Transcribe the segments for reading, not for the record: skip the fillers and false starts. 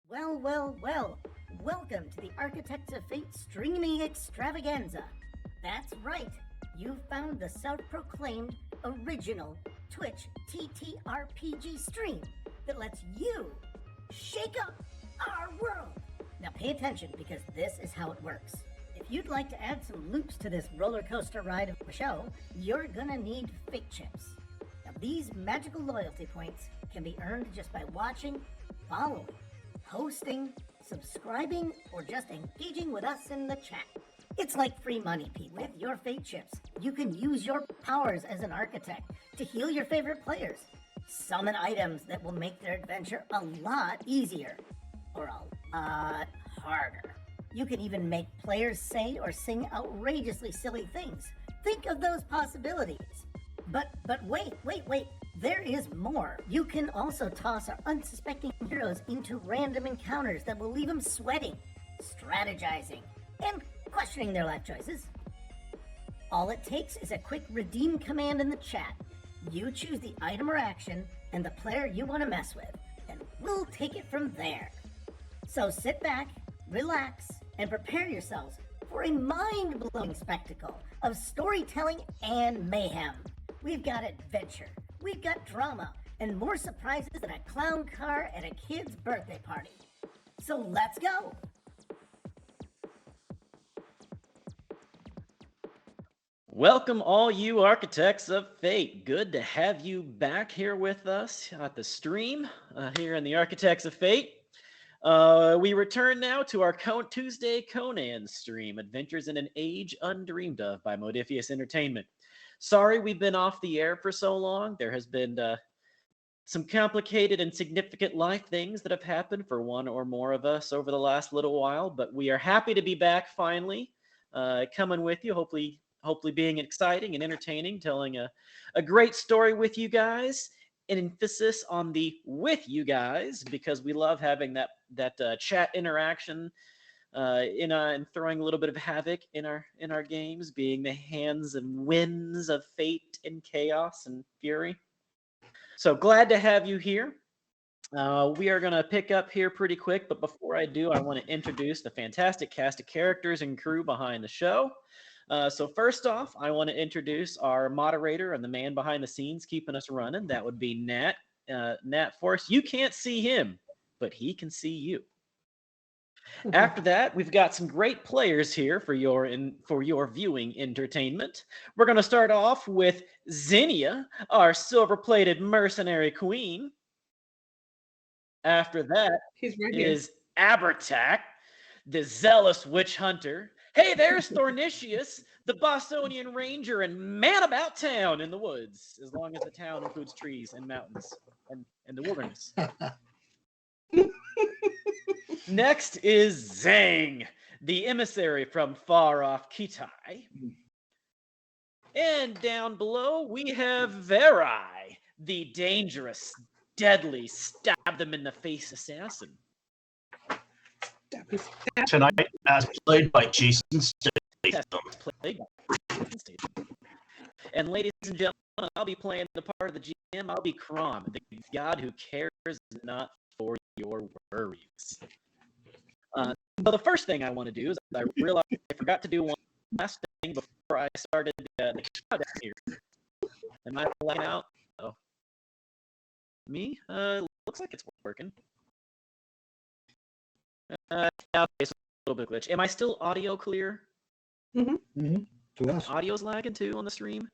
Well, well, well. Welcome to the Architects of Fate streaming extravaganza. That's right. You've found the self-proclaimed original Twitch TTRPG stream that lets you shake up our world. Now pay attention because this is how it works. If you'd like to add some loops to this roller coaster ride of a show, you're gonna need fate chips. Now these magical loyalty points can be earned just by watching, following, hosting, subscribing, or just engaging with us in the chat. It's like free money, people. With your fate chips, you can use your powers as an architect to heal your favorite players, summon items that will make their adventure a lot easier, or a lot harder. You can even make players say or sing outrageously silly things. Think of those possibilities. But wait. There is more. You can also toss our unsuspecting heroes into random encounters that will leave them sweating, strategizing, and questioning their life choices. All it takes is a quick redeem command in the chat. You choose the item or action and the player you want to mess with, and we'll take it from there. So sit back, relax, and prepare yourselves for a mind-blowing spectacle of storytelling and mayhem. We've got adventure, we've got drama, and more surprises than a clown car at a kid's birthday party. So let's go! Welcome all you Architects of Fate. Good to have you back here with us at the stream here in the Architects of Fate. We return now to our Tuesday Conan stream, Adventures in an Age Undreamed of by Modifius Entertainment. Sorry we've been off the air for so long. There has been some complicated and significant life things that have happened for one or more of us over the last little while, but we are happy to be back finally, coming with you, hopefully being exciting and entertaining, telling a great story with you guys. An emphasis on the with you guys, because we love having that chat interaction and throwing a little bit of havoc in our games, being the hands and winds of fate and chaos and fury. So glad to have you here. We are going to pick up here pretty quick, but before I do, I want to introduce the fantastic cast of characters and crew behind the show. So first off, I want to introduce our moderator and the man behind the scenes keeping us running. That would be Nat. Nat Force. You can't see him, but he can see you. After that, we've got some great players here for your viewing entertainment. We're going to start off with Zinnia, our silver-plated mercenary queen. After that is Abertac, the zealous witch hunter. Hey, there's Thornicius, the Bostonian ranger and man about town in the woods, as long as the town includes trees and mountains and the wilderness. Next is Zhang, the emissary from far off Kitai. And down below, we have Verai, the dangerous, deadly, stab them in the face assassin. Tonight, as played by Jason Statham. And ladies and gentlemen, I'll be playing the part of the GM. I'll be Crom, the god who cares not for your worries. So the first thing I want to do is I realized I forgot to do one last thing before I started the countdown here. Am I lagging out? Oh, me? Looks like it's working. Okay, so a little bit glitch. Am I still audio clear? Yes. Audio's lagging too on the stream.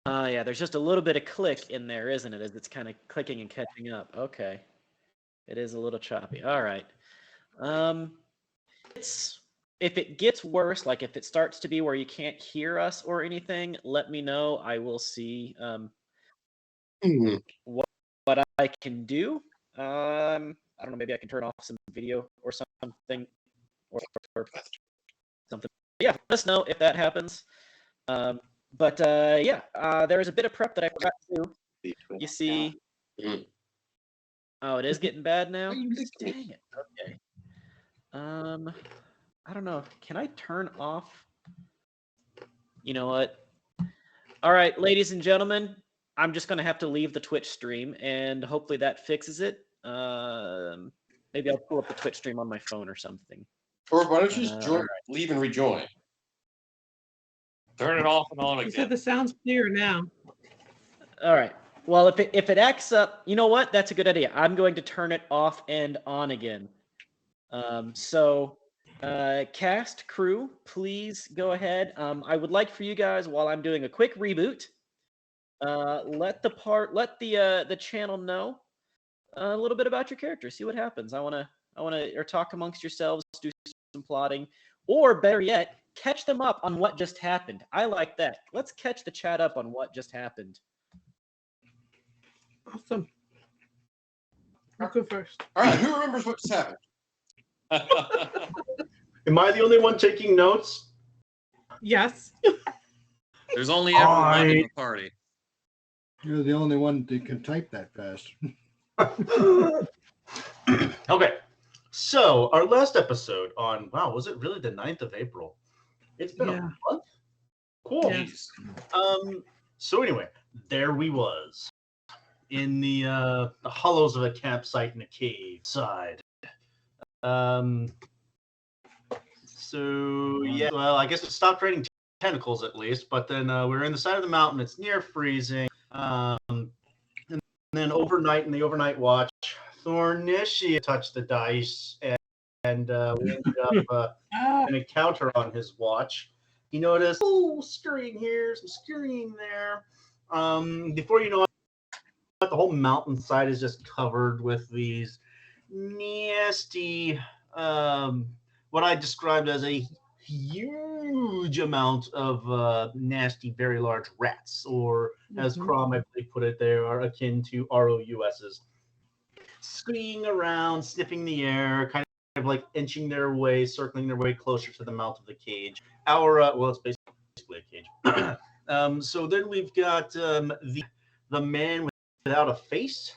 Yeah, there's just a little bit of click in there, isn't it? As it's kind of clicking and catching up. Okay. It is a little choppy. All right. If it gets worse, like if it starts to be where you can't hear us or anything, let me know. I will see what I can do. I don't know. Maybe I can turn off some video or something, or something. Yeah, let us know if that happens. But there is a bit of prep that I forgot to do. You see. Oh, it is getting bad now? Dang it. Okay. I don't know. Can I turn off? You know what? All right, ladies and gentlemen, I'm just going to have to leave the Twitch stream, and hopefully that fixes it. Maybe I'll pull up the Twitch stream on my phone or something. Or why don't you just All right. leave and rejoin? Turn it off and on You again. said the sound's clear now. All right. Well, if it acts up, you know what? That's a good idea. I'm going to turn it off and on again. Cast crew, please go ahead. I would like for you guys, while I'm doing a quick reboot, let the channel know a little bit about your character. See what happens. I wanna or talk amongst yourselves, do some plotting, or better yet, catch them up on what just happened. I like that. Let's catch the chat up on what just happened. Awesome. I'll go first. All right, who remembers what just happened? Am I the only one taking notes? Yes. There's only ever one in the party. You're the only one that can type that fast. Okay. So our last episode on, wow, was it really the 9th of April? It's been a month? Cool. Yeah. So anyway, there we was in the hollows of a campsite in a cave side. So yeah, well, I guess it stopped raining tentacles at least, but then we're in the side of the mountain. It's near freezing. And then overnight in the overnight watch, Thornicia touched the dice, and we ended up an encounter on his watch. He noticed, oh, scurrying here, some scurrying there. Before you know it, the whole mountainside is just covered with these nasty, what I described as a huge amount of nasty, very large rats, or as Crom, I believe, put it, they are akin to ROUSs. Skiing around, sniffing the air, kind of like inching their way, circling their way closer to the mouth of the cage. Well, it's basically a cage. So then we've got the man without a face,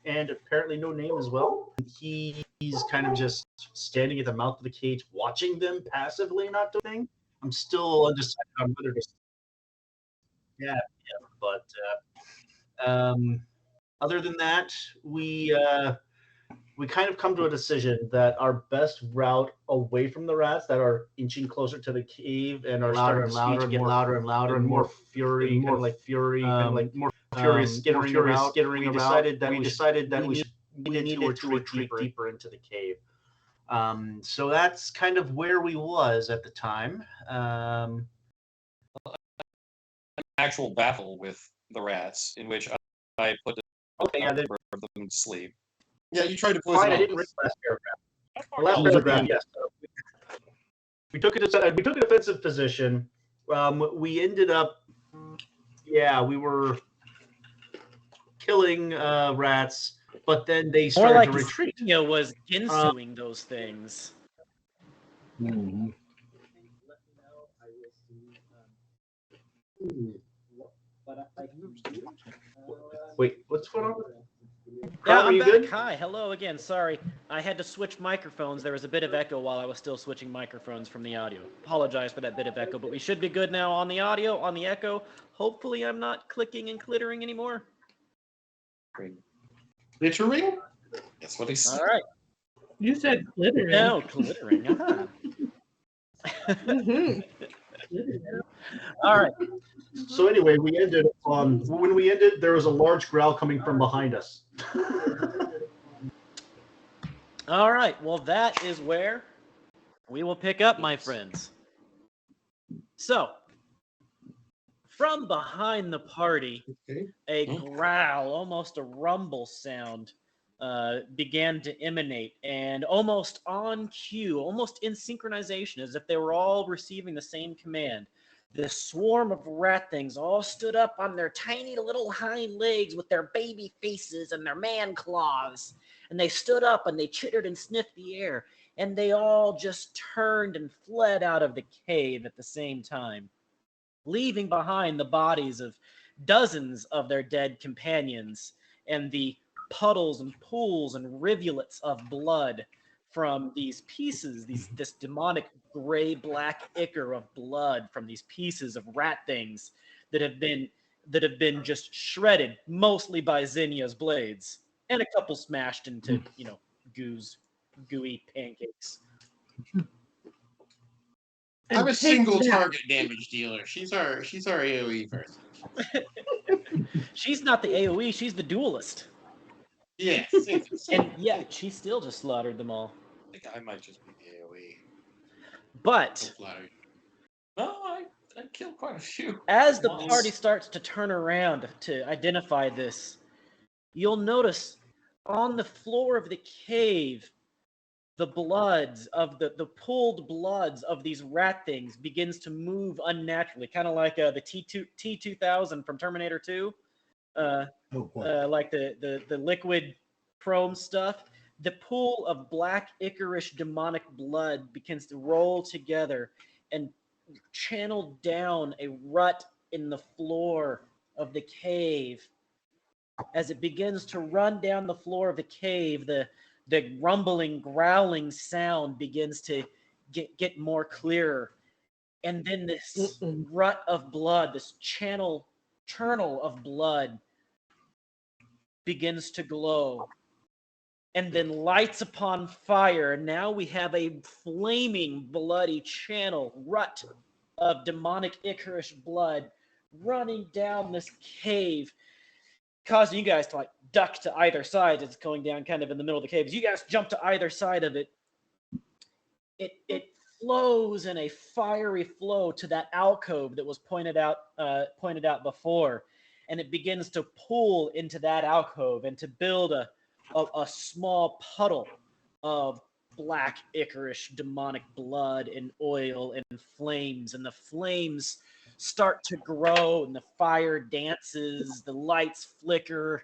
and apparently no name as well. He's kind of just standing at the mouth of the cage, watching them passively, not doing anything. I'm still undecided on whether to. Yeah, but other than that, we kind of come to a decision that our best route away from the rats that are inching closer to the cave and are Louder and starting to louder get and louder and louder and more fury, kind of like fury, kind of like more furious skittering around. We decided that we needed to retreat deeper into the cave. So that's kind of where we was at the time. Actual battle with the rats, in which I put them to sleep. Yeah, you tried to poison Fine, I them. didn't read the last paragraph. The last paragraph, yes. We took a defensive position. We ended up, we were killing rats, but then they More started like to retreat. Zinnia was ginsuing those things. Mm-hmm. Wait, what's going on? Yeah, Carl, are I'm you back. good? Hi, hello again. Sorry, I had to switch microphones. There was a bit of echo while I was still switching microphones from the audio. Apologize for that bit of echo, but we should be good now on the audio, on the echo. Hopefully I'm not clicking and clittering anymore. Littering? That's what he said. All right. You said glittering. No, clittering. All right. So anyway, we ended when we ended, there was a large growl coming from behind us. All right. Well, that is where we will pick up, my friends. So, from behind the party, a growl, almost a rumble sound, began to emanate, and almost on cue, almost in synchronization, as if they were all receiving the same command, this swarm of rat things all stood up on their tiny little hind legs with their baby faces and their man claws. And they stood up and they chittered and sniffed the air. And they all just turned and fled out of the cave at the same time, leaving behind the bodies of dozens of their dead companions and the puddles and pools and rivulets of blood from these pieces, this demonic gray-black ichor of blood from these pieces of rat things that have been that have been just shredded, mostly by Zinnia's blades, and a couple smashed into, gooey pancakes. And I'm a take single that. target damage dealer. She's our AoE person. She's not the AoE, she's the duelist. Yes. And yeah, she still just slaughtered them all. I think I might just be the AoE. But I'm flattered. No, I killed quite a few. as the Once. party starts to turn around to identify this, you'll notice on the floor of the cave, the bloods of the pooled bloods of these rat things begins to move unnaturally, kind of like the T2000 from Terminator 2, like the liquid chrome stuff. The pool of black Icarish demonic blood begins to roll together and channel down a rut in the floor of the cave. As it begins to run down the floor of the cave, the rumbling, growling sound begins to get more clearer. And then this rut of blood, this channel of blood begins to glow and then lights upon fire. And now we have a flaming, bloody channel, rut of demonic Icarish blood running down this cave, causing you guys to like duck to either side. It's going down kind of in the middle of the cave. As you guys jump to either side of it, it flows in a fiery flow to that alcove that was pointed out before, and it begins to pool into that alcove and to build a small puddle of black Icarish demonic blood and oil and flames, and the flames start to grow and the fire dances, the lights flicker,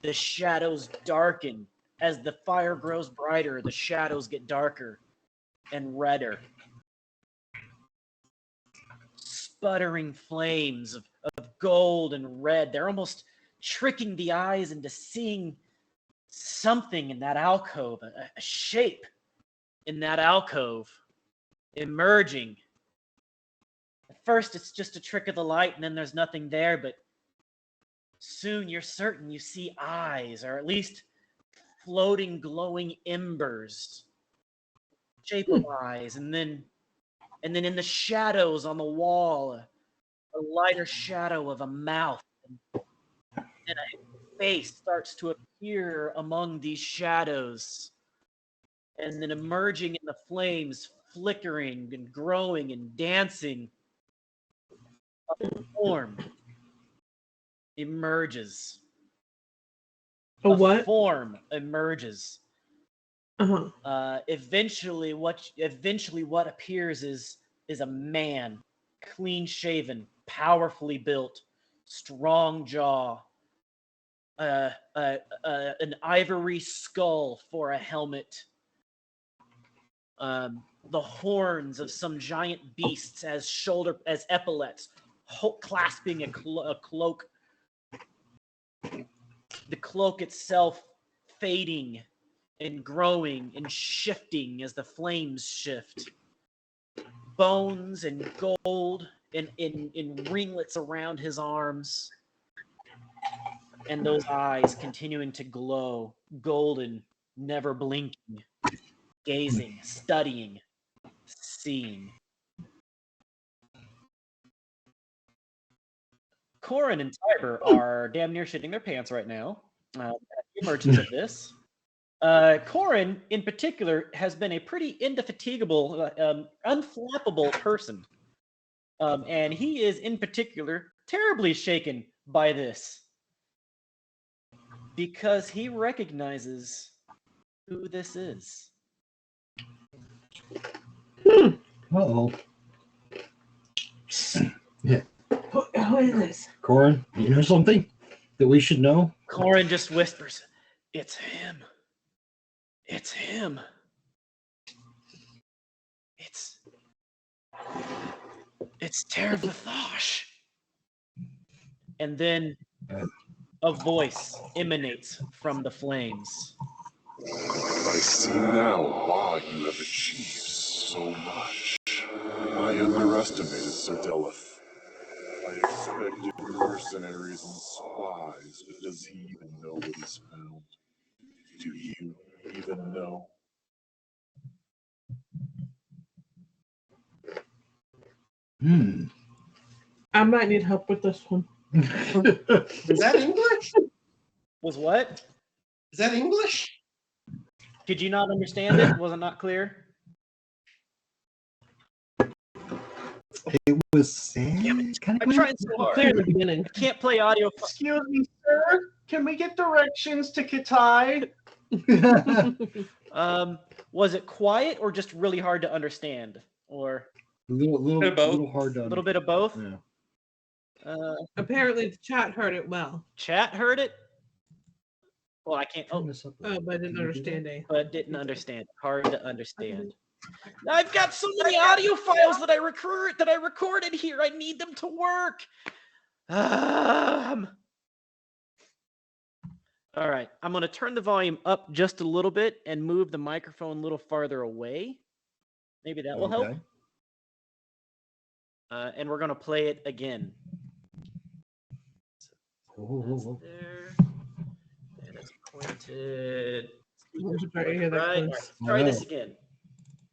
the shadows darken. As the fire grows brighter, the shadows get darker and redder. Sputtering flames of gold and red. They're almost tricking the eyes into seeing something in that alcove, a shape in that alcove emerging. At first, it's just a trick of the light, and then there's nothing there, but soon you're certain you see eyes, or at least floating, glowing embers, shape of eyes, and then in the shadows on the wall, a lighter shadow of a mouth, and a face starts to appear among these shadows, and then emerging in the flames, flickering and growing and dancing, a form emerges. A what? Form emerges. Uh-huh. Eventually what appears is a man, clean shaven, powerfully built, strong jaw, an ivory skull for a helmet, the horns of some giant beasts as epaulets, clasping a cloak. The cloak itself fading and growing and shifting as the flames shift. Bones and gold in ringlets around his arms. And those eyes continuing to glow, golden, never blinking, gazing, studying, seeing. Corin and Tiber are damn near shitting their pants right now at the emergence of this. Corin, in particular, has been a pretty indefatigable, unflappable person. And he is, in particular, terribly shaken by this. Because he recognizes who this is. Uh-oh. Yeah. Who is this? Corin, you know something that we should know? Corin just whispers, "It's him. It's him. It's Tervathosh." And then a voice emanates from the flames. I see now why you have achieved so much. I underestimated Sir Deleth. I I expected mercenaries and spies, but does he even know what he's found? Do you even know? I might need help with this one. Is that English? Was what? Is that English? Could you not understand it? Was it not clear? It was Sam. Kind I'm trying so hard. Clear in the beginning. I can't play audio. Excuse me, sir. Can we get directions to Kitai? Was it quiet or just really hard to understand? Or a little Both. hard to a little bit of both? Yeah. Apparently, the chat heard it well. Chat heard it? Well, I can't. Turn this up. Oh, but I didn't understand it. But didn't understand. Hard to understand. I've got so many audio files that I recorded here. I need them to work. All right, I'm going to turn the volume up just a little bit and move the microphone a little farther away. Maybe that will help. And we're going to play it again. So that's there. And it's pointed. Right. Let's try this again.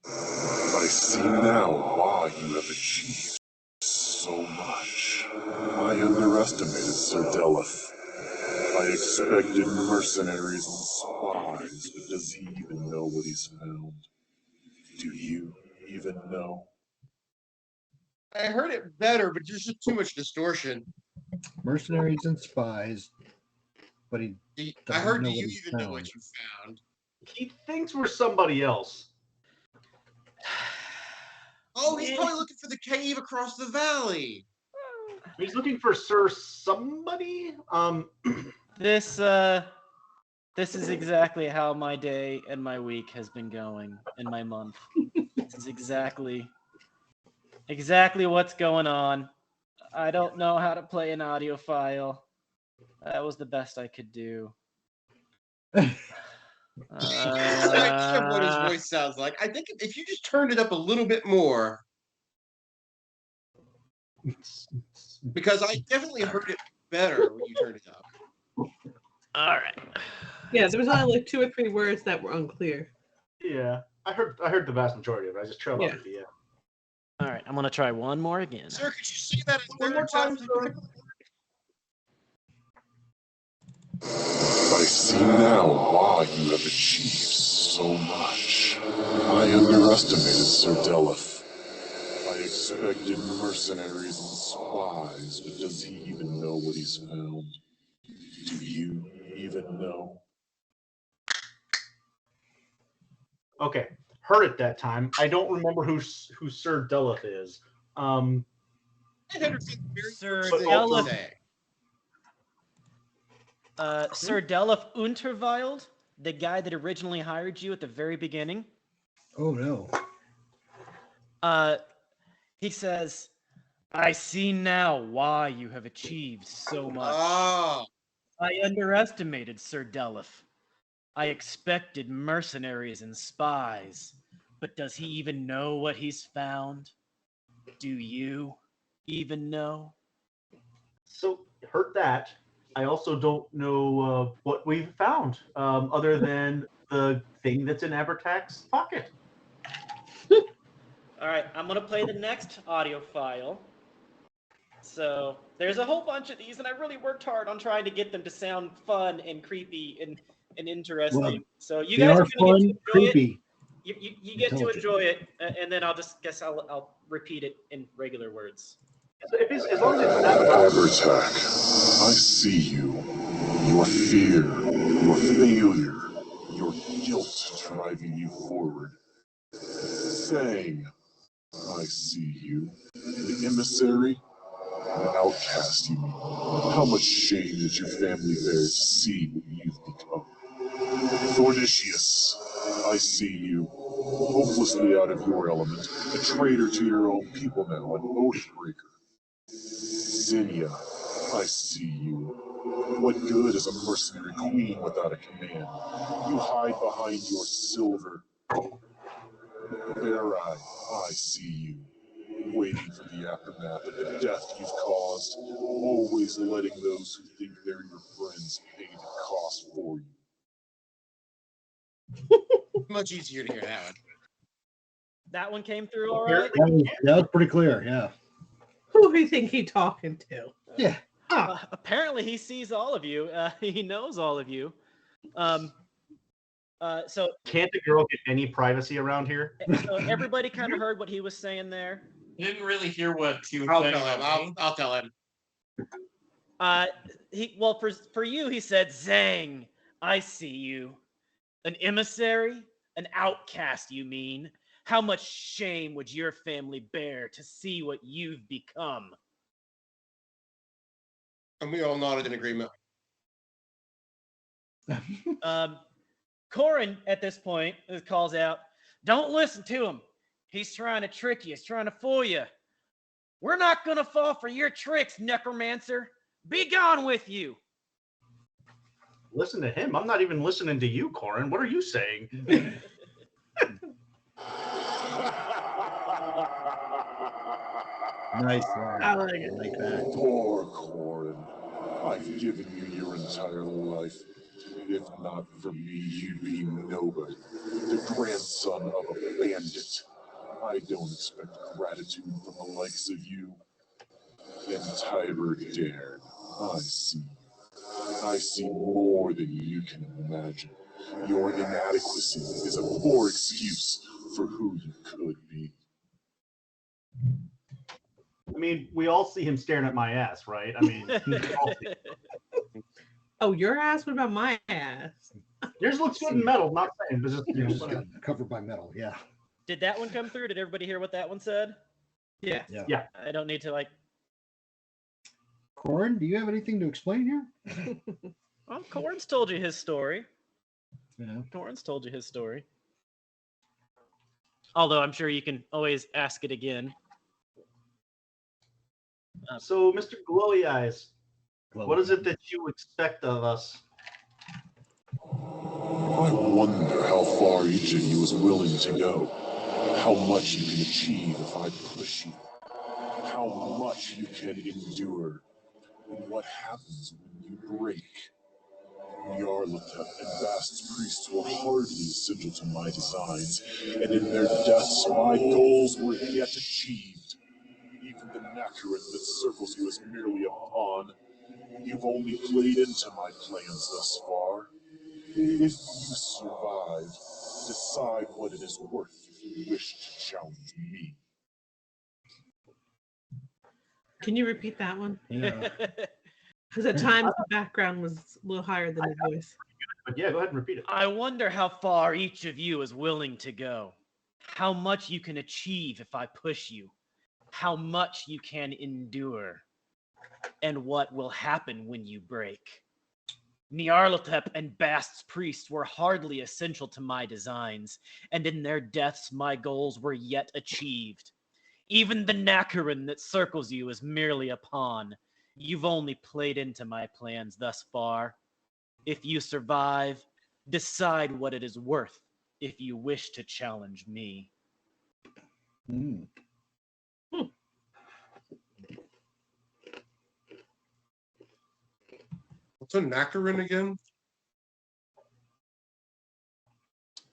I see now why you have achieved so much. I underestimated Sir Delith. I expected mercenaries and spies, but does he even know what he's found? Do you even know? I heard it better, but there's just too much distortion. Mercenaries and spies, but he. I heard, know do you what he even know found. what you found? He thinks we're somebody else. Oh, he's probably looking for the cave across the valley. He's looking for Sir Somebody. This is exactly how my day and my week has been going, and my month. This is exactly what's going on. I don't know how to play an audio file. That was the best I could do. I can't what his voice sounds like. I think if you just turned it up a little bit more, because I definitely heard it better when you turned it up. All right. Yeah, there was only like 2 or 3 words that were unclear. Yeah, I heard the vast majority of it. I just trailed off at the end. All right, I'm gonna try one more again. Sir, could you say that One more time, sir. I see now why you have achieved so much. I underestimated Sir Delith. I expected mercenaries and spies, but does he even know what he's found? Do you even know? Okay, heard it that time. I don't remember who Sir Delith is. Sir But Delith. also- Sir Delith Unterwild, the guy that originally hired you at the very beginning. Oh no. He says, I see now why you have achieved so much. Oh. I underestimated Sir Delith. I expected mercenaries and spies, but does he even know what he's found? Do you even know? So, heard that. I also don't know what we've found, other than the thing that's in Abertac's pocket. All right, I'm going to play the next audio file. So there's a whole bunch of these, and I really worked hard on trying to get them to sound fun and creepy and interesting. Well, so you They guys are are going to fun, get to enjoy creepy. it. You get to intelligent. enjoy it, and then I'll repeat it in regular words. So as long as it's not about Abertac, I see you. Your fear, your failure, your guilt driving you forward. Saying, I see you. The emissary, the outcast you mean. How much shame did your family bear to see what you've become? Thornicius, I see you. Hopelessly out of your element, a traitor to your own people now, an oathbreaker. Zinnia, I see you. What good is a mercenary queen without a command? You hide behind your silver. Barai, I see you. waiting for the aftermath of the death you've caused, always letting those who think they're your friends pay the cost for you. Much easier to hear that one. That one came through all right? That was pretty clear, yeah. Who do you think he talking to? Yeah. Apparently, he sees all of you. He knows all of you. So Can't the girl get any privacy around here? everybody kind of heard what he was saying there. You didn't really hear what he was I'll saying. tell him. about me. I'll tell him. Well, for you, he said, "Zang, I see you. An emissary, an outcast. You mean? How much shame would your family bear to see what you've become?" And we all nodded in agreement. Conan, at this point, calls out, "Don't listen to him. He's trying to trick you. He's trying to fool you. We're not going to fall for your tricks, necromancer. Be gone with you." Listen to him. I'm not even listening to you, Corin. What are you saying? Nice. I like it. Like that. Poor Corin. I've given you your entire life. If not for me, you'd be nobody. The grandson of a bandit. I don't expect gratitude from the likes of you. And Tiber Dairn, I see you. I see more than you can imagine. Your inadequacy is a poor excuse for who you could be. I mean, we all see him staring at my ass, right? I mean, we all see it. Oh, your ass? What about my ass? Yours looks good in metal. Not saying, but just Yeah, it's got covered by metal, yeah. Did that one come through? Did everybody hear what that one said? Yeah. Yeah. I don't need to Corin, do you have anything to explain here? Well, Corin's told you his story. Yeah. Corin's told you his story. Although I'm sure you can always ask it again. So, Mr. Glowy Eyes, what is it that you expect of us? I wonder how far each of you is willing to go. How much you can achieve if I push you. How much you can endure. And what happens when you break. Nyarlathotep and Bast's priests were hardly essential to my designs, and in their deaths my goals were yet achieved. Even the Nakarin that circles you is merely a pawn. You've only played into my plans thus far. If you survive, decide what it is worth if you wish to challenge me. Can you repeat that one? Yeah. Because at times the background was a little higher than his voice. But yeah, go ahead and repeat it. I wonder how far each of you is willing to go. How much you can achieve if I push you. How much you can endure. And what will happen when you break. Nyarlathotep and Bast's priests were hardly essential to my designs, and in their deaths my goals were yet achieved. Even the Nakarin that circles you is merely a pawn. You've only played into my plans thus far. If you survive, decide what it is worth if you wish to challenge me. Mm. What's a Nakarin again?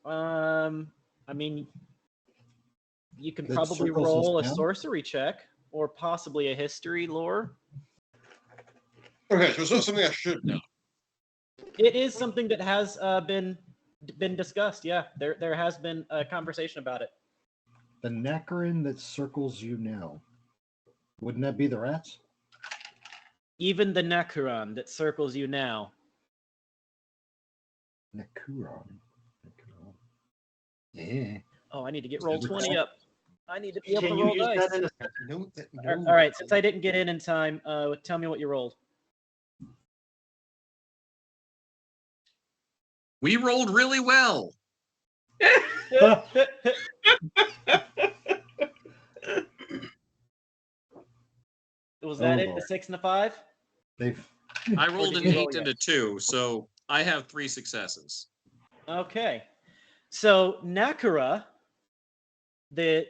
I mean, you can That probably circles roll a us down? sorcery check or possibly a history lore. Okay, so it's something I should know. It is something that has been discussed. Yeah, there has been a conversation about it. The Nakarin that circles you now. Wouldn't that be the rats? Even the Nakaran that circles you now. Nakaron. Yeah. Oh, I need to get roll 20 up. I need to be able Can to you roll use dice. that in a No, that, All right, since I didn't get in time, tell me what you rolled. We rolled really well. Was that Oh, it? Lord. The 6 and the 5? They've I rolled an did you roll 8 and a 2, so I have 3 successes. Okay. So Nakara that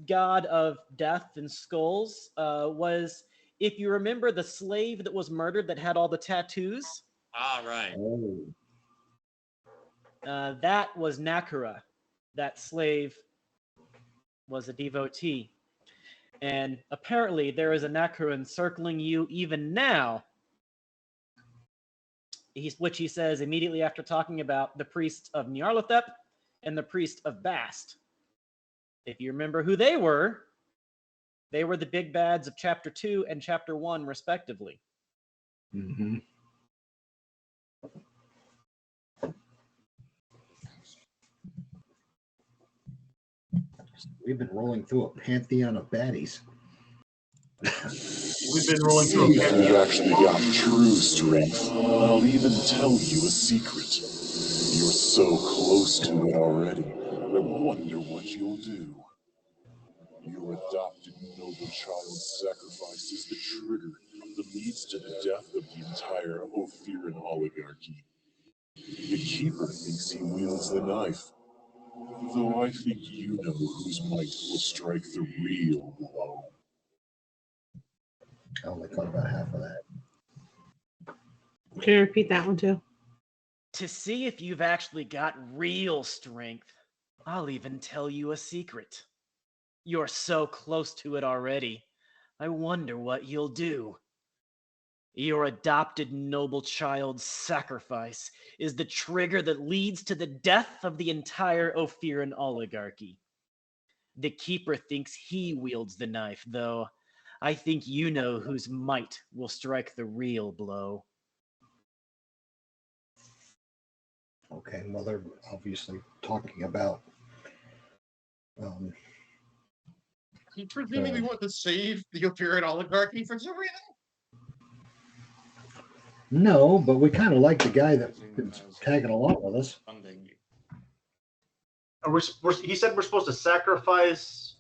god of death and skulls was, if you remember, the slave that was murdered that had all the tattoos. Ah, right. Oh. That was Nakura. That slave was a devotee. And apparently there is a Nakura encircling you even now, which he says immediately after talking about the priest of Nyarlathotep and the priest of Bast. If you remember who they were the big bads of Chapter 2 and Chapter 1, respectively. Mm-hmm. We've been rolling through a pantheon of baddies. We've been rolling See through a if pantheon. you've actually got true strength. I'll even tell you a secret. You're so close to it already. I wonder what you'll do. Your adopted noble child's sacrifice is the trigger that leads to the death of the entire Ophiran oligarchy. The Keeper thinks he wields the knife, though I think you know whose might will strike the real blow. I only caught about half of that. Can you repeat that one too? To see if you've actually got real strength, I'll even tell you a secret. You're so close to it already. I wonder what you'll do. Your adopted noble child's sacrifice is the trigger that leads to the death of the entire Ophiran oligarchy. The Keeper thinks he wields the knife, though I think you know whose might will strike the real blow. Okay, well, they're obviously talking about. You presuming we want to save the Ophiran oligarchy for some reason? No, but we kind of like the guy that's been tagging along with us. Funding. He said we're supposed to sacrifice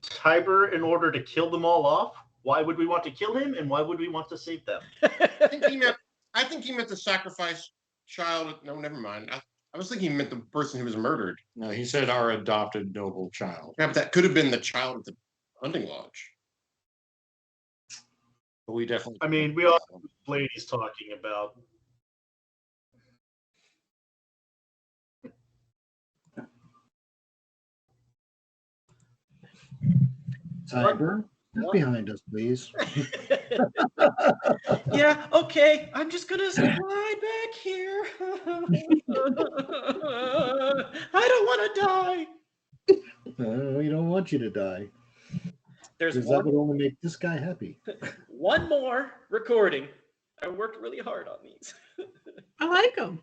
Tiber in order to kill them all off. Why would we want to kill him, and why would we want to save them? I think he meant the sacrifice child. No, never mind. I was thinking he meant the person who was murdered. No, he said our adopted noble child. Yeah, but that could have been the child at the hunting lodge. But we definitely. I mean, we all know who Blady's talking about. Tiber, get behind us, please. Yeah, okay. I'm just gonna slide back here. I don't want to die. We don't want you to die. There's Because that one, would only make this guy happy. one more recording. I worked really hard on these. I like them.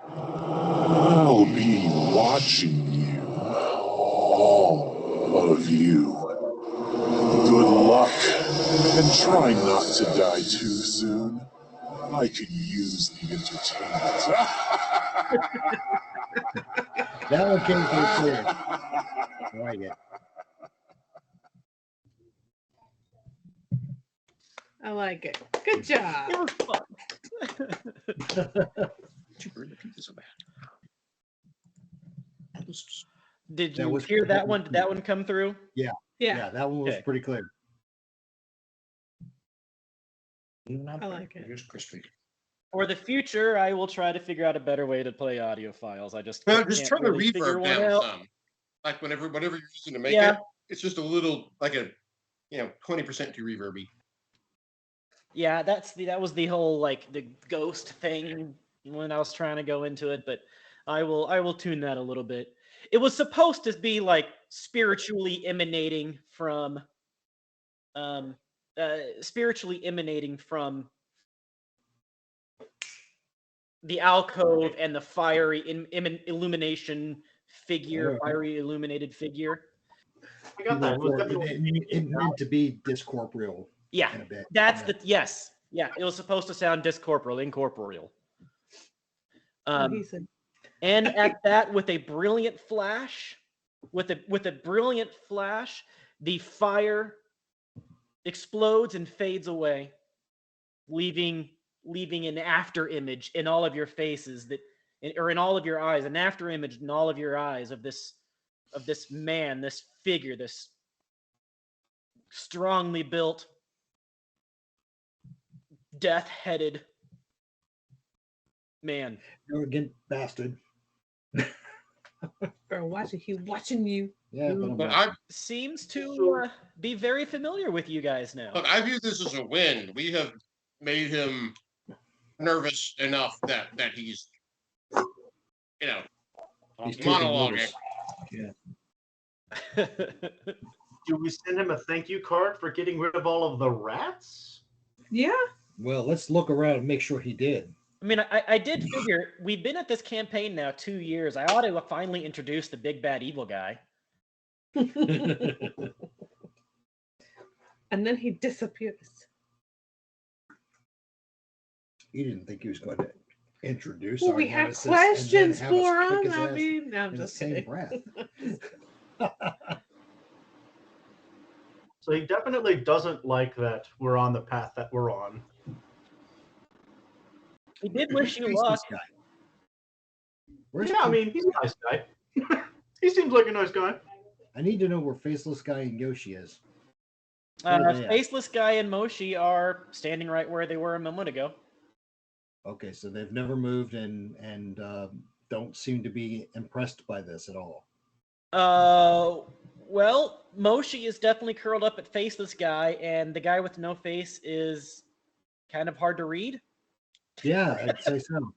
I'll be watching you. All of you. Good luck. And try not to die too soon. I could use the entertainment. That one came through clear. I like it. I like it. Good job. It was fun. Did That you was- hear that one? Did that one come through? Yeah. Yeah, that one was Okay. pretty clear. I like it. Here's crispy. For the future, I will try to figure out a better way to play audio files. I just No, can't just turn the really figure reverb one down out. some. Like whatever you're using to make Yeah. it, it's just a little like a 20% too reverby. Yeah, that was the whole like the ghost thing when I was trying to go into it, but I will tune that a little bit. It was supposed to be like spiritually emanating from the alcove and the fiery illumination figure, Oh. fiery illuminated figure. I got that. It was definitely It meant to be discorporeal Yeah, in a bit. that's Yeah. the yes. Yeah, it was supposed to sound discorporeal, incorporeal. He said, And at that, with a brilliant flash, the fire explodes and fades away, leaving an after image in all of your faces or in all of your eyes, an after image in all of your eyes of this of this man, this figure, this strongly built, death-headed man. Arrogant bastard. Bro, watching he watching you. Yeah, but I'm But watching. Seems to be very familiar with you guys now. Look, I view this as a win. We have made him nervous enough that he's, He's taking monologuing. notice. Yeah. Do we send him a thank you card for getting rid of all of the rats? Yeah. Well, let's look around and make sure he did. I mean, I did figure we've been at this campaign now 2 years. I ought to finally introduce the big bad evil guy. And then he disappears. You didn't think he was going to introduce Well, our we have nemesis and then questions have us for kick him. his I ass mean, no, I'm in the just same kidding. breath. So he definitely doesn't like that we're on the path that we're on. He did wish you Who's luck. this guy? Where's Yeah, I mean, he's a nice guy. He seems like a nice guy. I need to know where Faceless Guy and Yoshi is. Where are they at? Faceless Guy and Moshi are standing right where they were a moment ago. Okay, so they've never moved and don't seem to be impressed by this at all. Well, Moshi is definitely curled up at Faceless Guy, and the guy with no face is kind of hard to read. Yeah, I'd say so.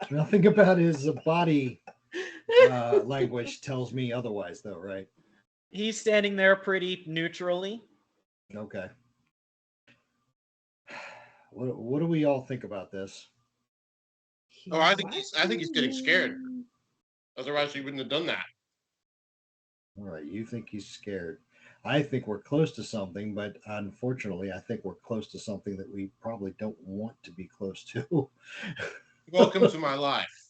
Nothing about his body language tells me otherwise, though, right? He's standing there pretty neutrally. Okay. What do we all think about this? Oh, I think he's getting scared. Otherwise, he wouldn't have done that. All right, you think he's scared. I think we're close to something, but unfortunately, I think we're close to something that we probably don't want to be close to. Welcome to my life.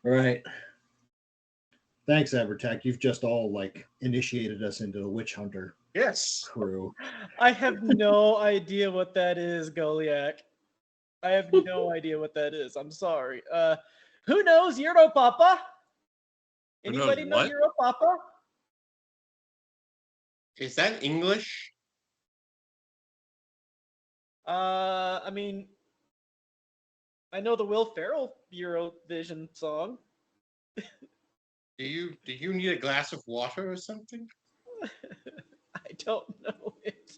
Right. Thanks, Evertech. You've just all initiated us into the witch hunter Yes. crew. I have no idea what that is, Goliath. I have no idea what that is. I'm sorry. Who knows Euro Papa? Who knows Anybody know what? Euro Papa? Is that English? I mean, I know the Will Ferrell Eurovision song. Do you need a glass of water or something? I don't know it.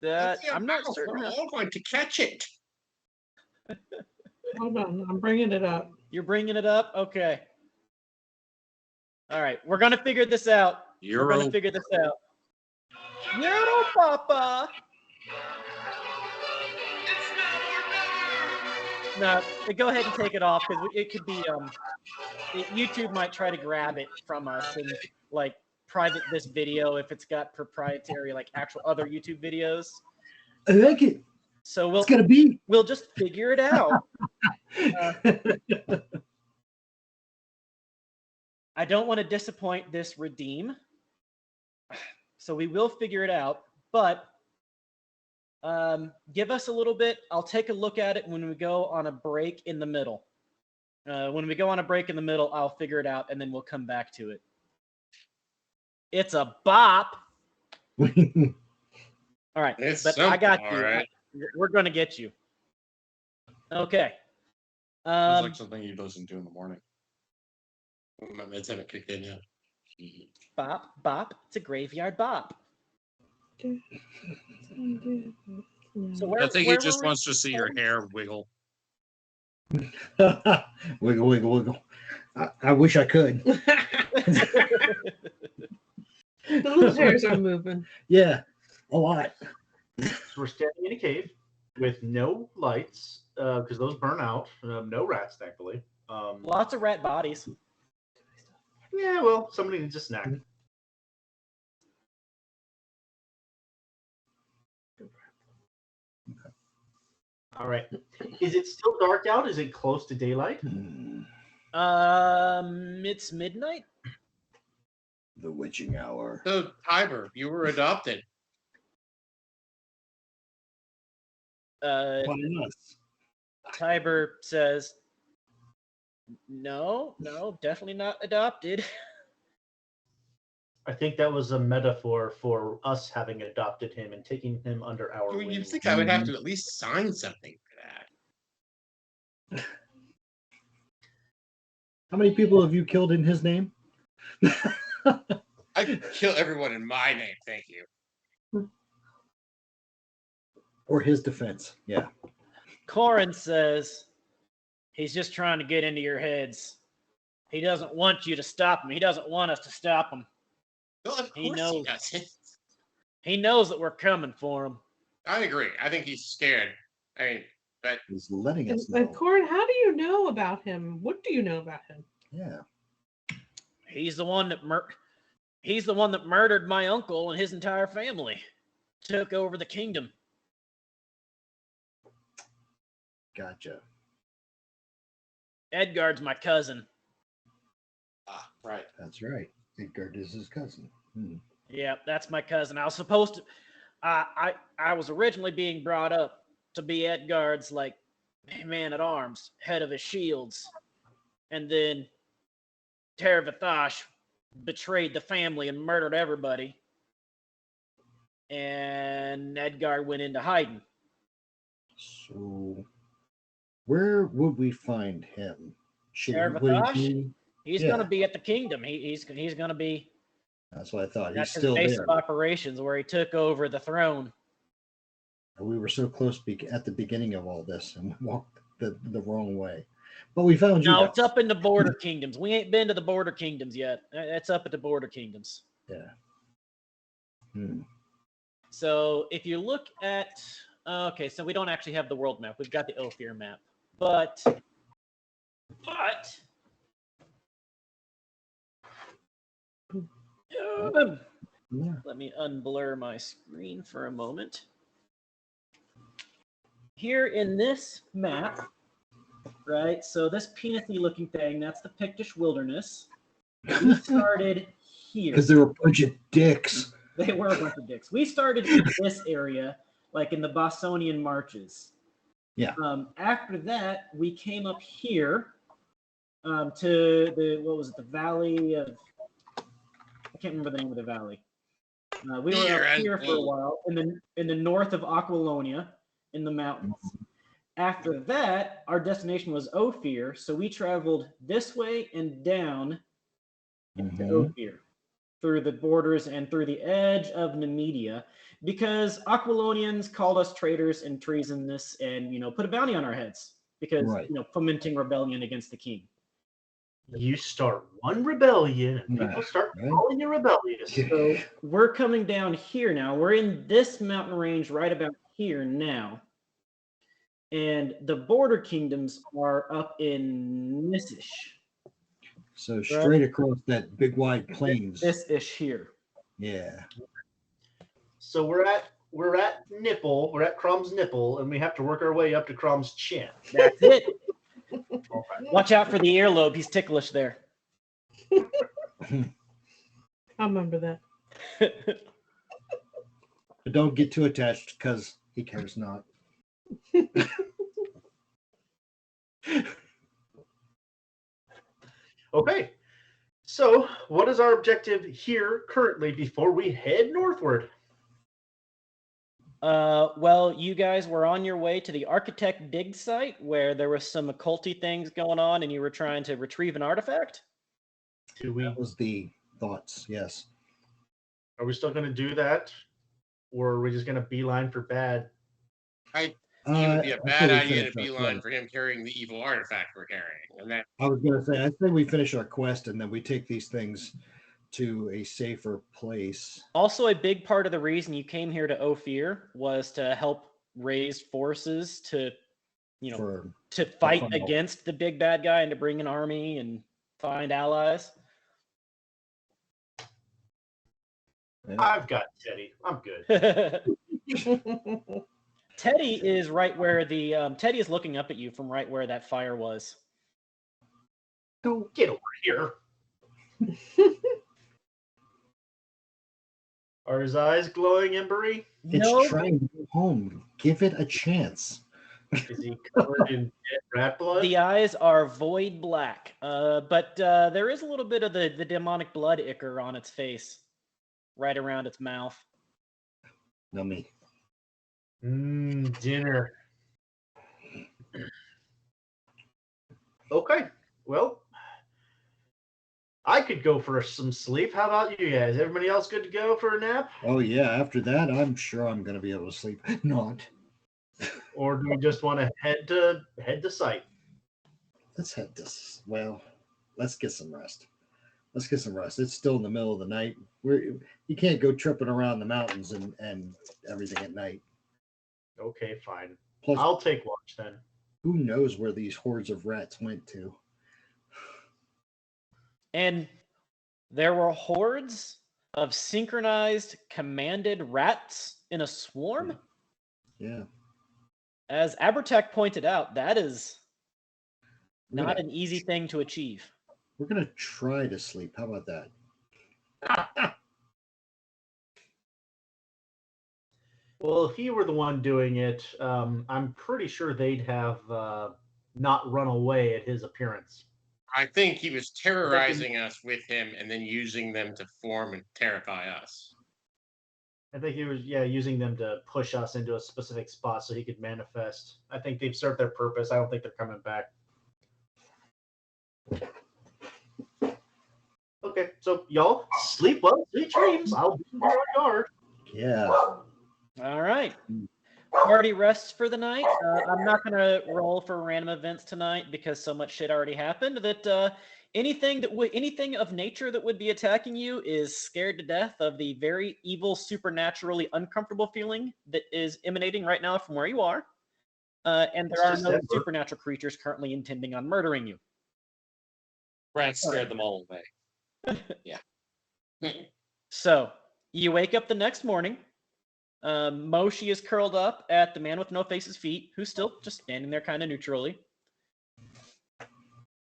That Let's see I'm not how certain. We're all going to catch it. Hold on, I'm bringing it up. You're bringing it up? Okay. All right, we're gonna figure this out. We're gonna figure this out. Euro Papa. No, go ahead and take it off because it could be YouTube might try to grab it from us and private this video if it's got proprietary actual other YouTube videos. I like it. So It's gonna be. we'll just figure it out. I don't want to disappoint this redeem, so we will figure it out. But give us a little bit. I'll take a look at it when we go on a break in the middle. When we go on a break in the middle, I'll figure it out, and then we'll come back to it. It's a bop. All right, It's but I got something, you. all right. We're going to get you. Okay. Sounds like something he doesn't do in the morning. My meds haven't kicked in yet. Bop, bop. It's a graveyard bop. So I think he just were we? wants to see your hair wiggle. Wiggle, wiggle, wiggle. I wish I could. The little hairs are moving. Yeah, a lot. So we're standing in a cave with no lights because those burn out. No rats, thankfully. Lots of rat bodies. Yeah, well, somebody needs a snack. All right. Is it still dark out? Is it close to daylight? It's midnight. The witching hour. So, Tiber, you were adopted. By us. Tiber says, No, definitely not adopted. I think that was a metaphor for us having adopted him and taking him under our You'd wing. think I would have to at least sign something for that. How many people have you killed in his name? I could kill everyone in my name, thank you. Or his defense? Yeah. Corin says he's just trying to get into your heads. He doesn't want you to stop him. He doesn't want us to stop him. Well, of He course knows. he doesn't. He knows that we're coming for him. I agree. I think he's scared. I mean, but He's letting us And know. Corin, how do you know about him? What do you know about him? Yeah. He's the one that he's the one that murdered my uncle and his entire family. Took over the kingdom. Gotcha. Edgard's my cousin. right. That's right. Edgard is his cousin. Yeah, that's my cousin. I was supposed to. I was originally being brought up to be Edgard's like man at arms, head of his shields, and then Teravithash betrayed the family and murdered everybody, and Edgard went into hiding. So, where would we find him? Teravithash? He's Yeah. going to be at the kingdom. He's going to be. That's what I thought. He's That's his still base there. of operations where he took over the throne. We were so close at the beginning of all this and we walked the wrong way. But we found you. No, guys. it's up in the border kingdoms. We ain't been to the border kingdoms yet. It's up at the border kingdoms. Yeah. So if you look at, okay, so we don't actually have the world map. We've got the Ophir map, but Yeah. let me unblur my screen for a moment. Here in this map, right? So this penis-y looking thing, that's the Pictish wilderness. We started here. Because they were a bunch of dicks. They were a bunch of dicks. We started in this area, like in the Bosonian marches. Yeah. After that, we came up here to the valley of, I can't remember the name of the valley. We were up here for a while in the north of Aquilonia in the mountains. After that, our destination was Ophir, so we traveled this way and down to Ophir through the borders and through the edge of Nemedia, because Aquilonians called us traitors and treasonous and, put a bounty on our heads because, fomenting rebellion against the king. You start one rebellion and people start calling you rebellious. So we're coming down here now. We're in this mountain range right about here now. And the border kingdoms are up in Nissish. So straight across that big wide plains. This ish here. Yeah. So we're at nipple. We're at Crum's nipple, and we have to work our way up to Crum's chin. That's it. Watch out for the earlobe. He's ticklish there. I remember that. But don't get too attached because he cares not. Okay. So what is our objective here currently before we head northward? Well, you guys were on your way to the Architect dig site where there was some occulty things going on and you were trying to retrieve an artifact? That was the thoughts, yes. Are we still going to do that? Or are we just going to beeline for bad? It would be a bad idea to finish our beeline quest. for him carrying the evil artifact we're carrying. And that I was going to say, I think we finish our quest and then we take these things to a safer place. Also, a big part of the reason you came here to Ophir was to help raise forces to, to fight against the big bad guy and to bring an army and find allies. I've got Teddy. I'm good. Teddy is right where the Teddy is looking up at you from right where that fire was. Don't get over here. Are his eyes glowing, Embery? It's trying to go home. Give it a chance. Is he covered in dead rat blood? The eyes are void black, but there is a little bit of the demonic blood ichor on its face, right around its mouth. Nummy. Dinner. Okay, well, I could go for some sleep. How about you guys? Everybody else good to go for a nap? Oh yeah, after that, I'm sure I'm going to be able to sleep. Not. Or do we just want to head to site? Let's head this. Well, let's get some rest. Let's get some rest. It's still in the middle of the night. You can't go tripping around the mountains and everything at night. Okay, fine. Plus, I'll take watch then. who knows where these hordes of rats went to? And there were hordes of synchronized commanded rats in a swarm. Yeah. As Abertech pointed out, that is We're not gonna- an easy thing to achieve. We're going to try to sleep. How about that? Well, if he were the one doing it, I'm pretty sure they'd have not run away at his appearance. I think he was terrorizing us with him and then using them to form and terrify us. I think he was, using them to push us into a specific spot so he could manifest. I think they've served their purpose. I don't think they're coming back. Okay, so y'all sleep well, sweet dreams. I'll be in your yard. Yeah. All right. Party rests for the night. I'm not going to roll for random events tonight because so much shit already happened that anything of nature that would be attacking you is scared to death of the very evil, supernaturally uncomfortable feeling that is emanating right now from where you are. And there are no supernatural creatures currently intending on murdering you. Rats scared them all away. So you wake up the next morning. Moshi is curled up at the man with no face's feet, who's still just standing there kind of neutrally.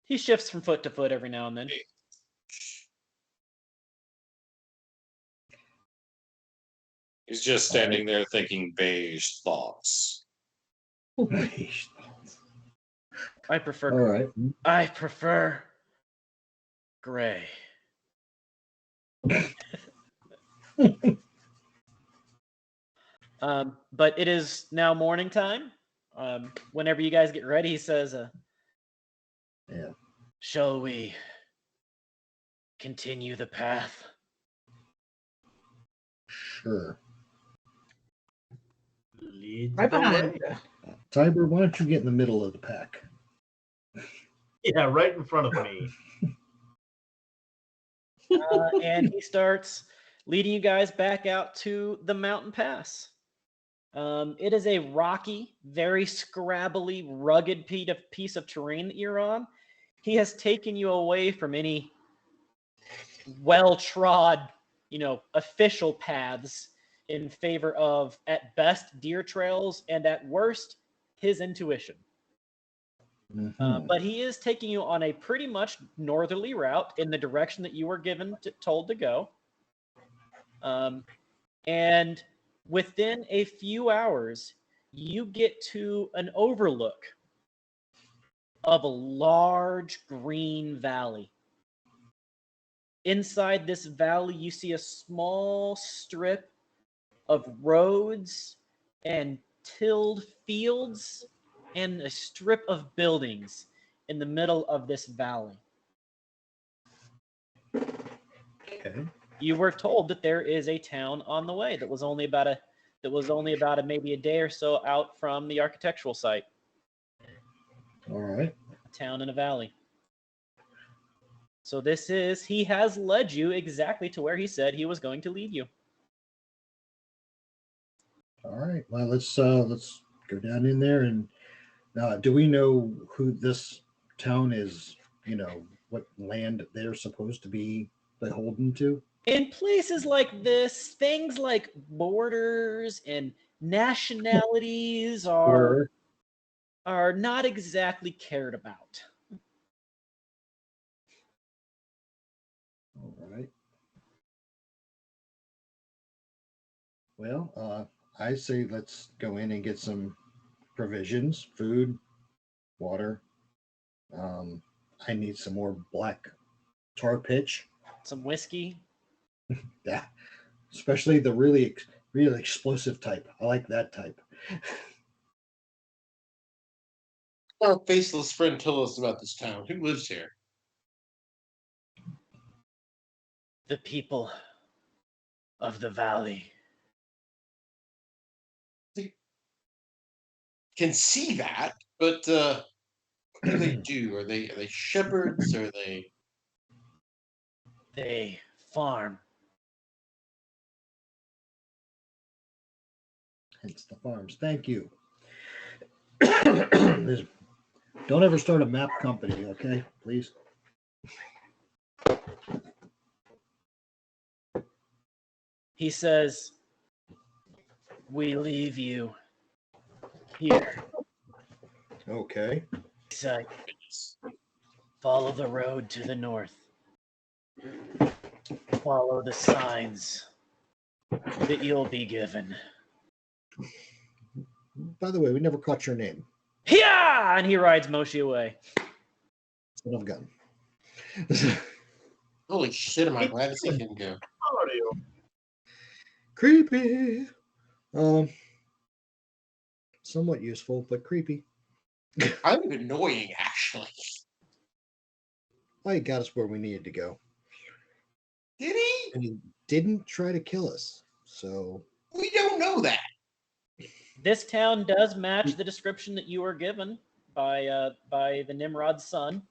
He shifts from foot to foot every now and then. He's just standing there thinking beige thoughts. I prefer. All right. I prefer gray. But it is now morning time. Whenever you guys get ready, he says, Yeah. "Shall we continue the path?" Sure. Lead Right the behind way. you. Tiber, why don't you get in the middle of the pack? Yeah, right in front of me. And he starts leading you guys back out to the mountain pass. It is a rocky, very scrabbly, rugged piece of terrain that you're on. He has taken you away from any well-trod, official paths in favor of, at best, deer trails, and at worst, his intuition. Mhm. But he is taking you on a pretty much northerly route in the direction that you were told to go. And within a few hours, you get to an overlook of a large green valley. Inside this valley, you see a small strip of roads and tilled fields and a strip of buildings in the middle of this valley. Okay. You were told that there is a town on the way that was only about maybe a day or so out from the architectural site. All right. A town in a valley. So he has led you exactly to where he said he was going to lead you. All right. Well, let's go down in there and do we know who this town is? What land they're supposed to be beholden to? In places like this, things like borders and nationalities are not exactly cared about. All right. Well, I say let's go in and get some provisions, food, water. I need some more black tar pitch. Some whiskey. Yeah, especially the really explosive type. I like that type. Our faceless friend told us about this town. Who lives here? The people of the valley. Can see that, but what do they do? Are they shepherds? Are they? They farm. Hence the farms. Thank you. Don't ever start a map company, okay? Please. He says, "We leave you here." Okay. Follow the road to the north. Follow the signs that you'll be given. By the way, we never caught your name. Yeah! And he rides Moshi away. Son of a gun. Holy shit! Am I glad to see him go? Creepy. Somewhat useful, but creepy. Kind of annoying, actually. Well, he got us where we needed to go. Did he? And he didn't try to kill us. So We don't know that. This town does match the description that you were given by the Nimrod's son.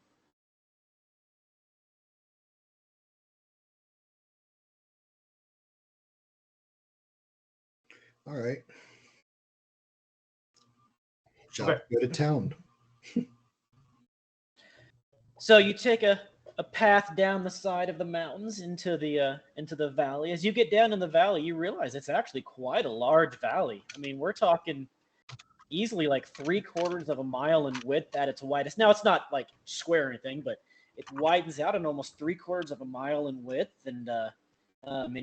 all right. Shall go to town. So you take a path down the side of the mountains into the valley. As you get down in the valley, you realize it's actually quite a large valley. I mean, we're talking easily like 3/4 of a mile in width at its widest. Now it's not like square or anything, but it widens out in almost 3/4 of a mile in width and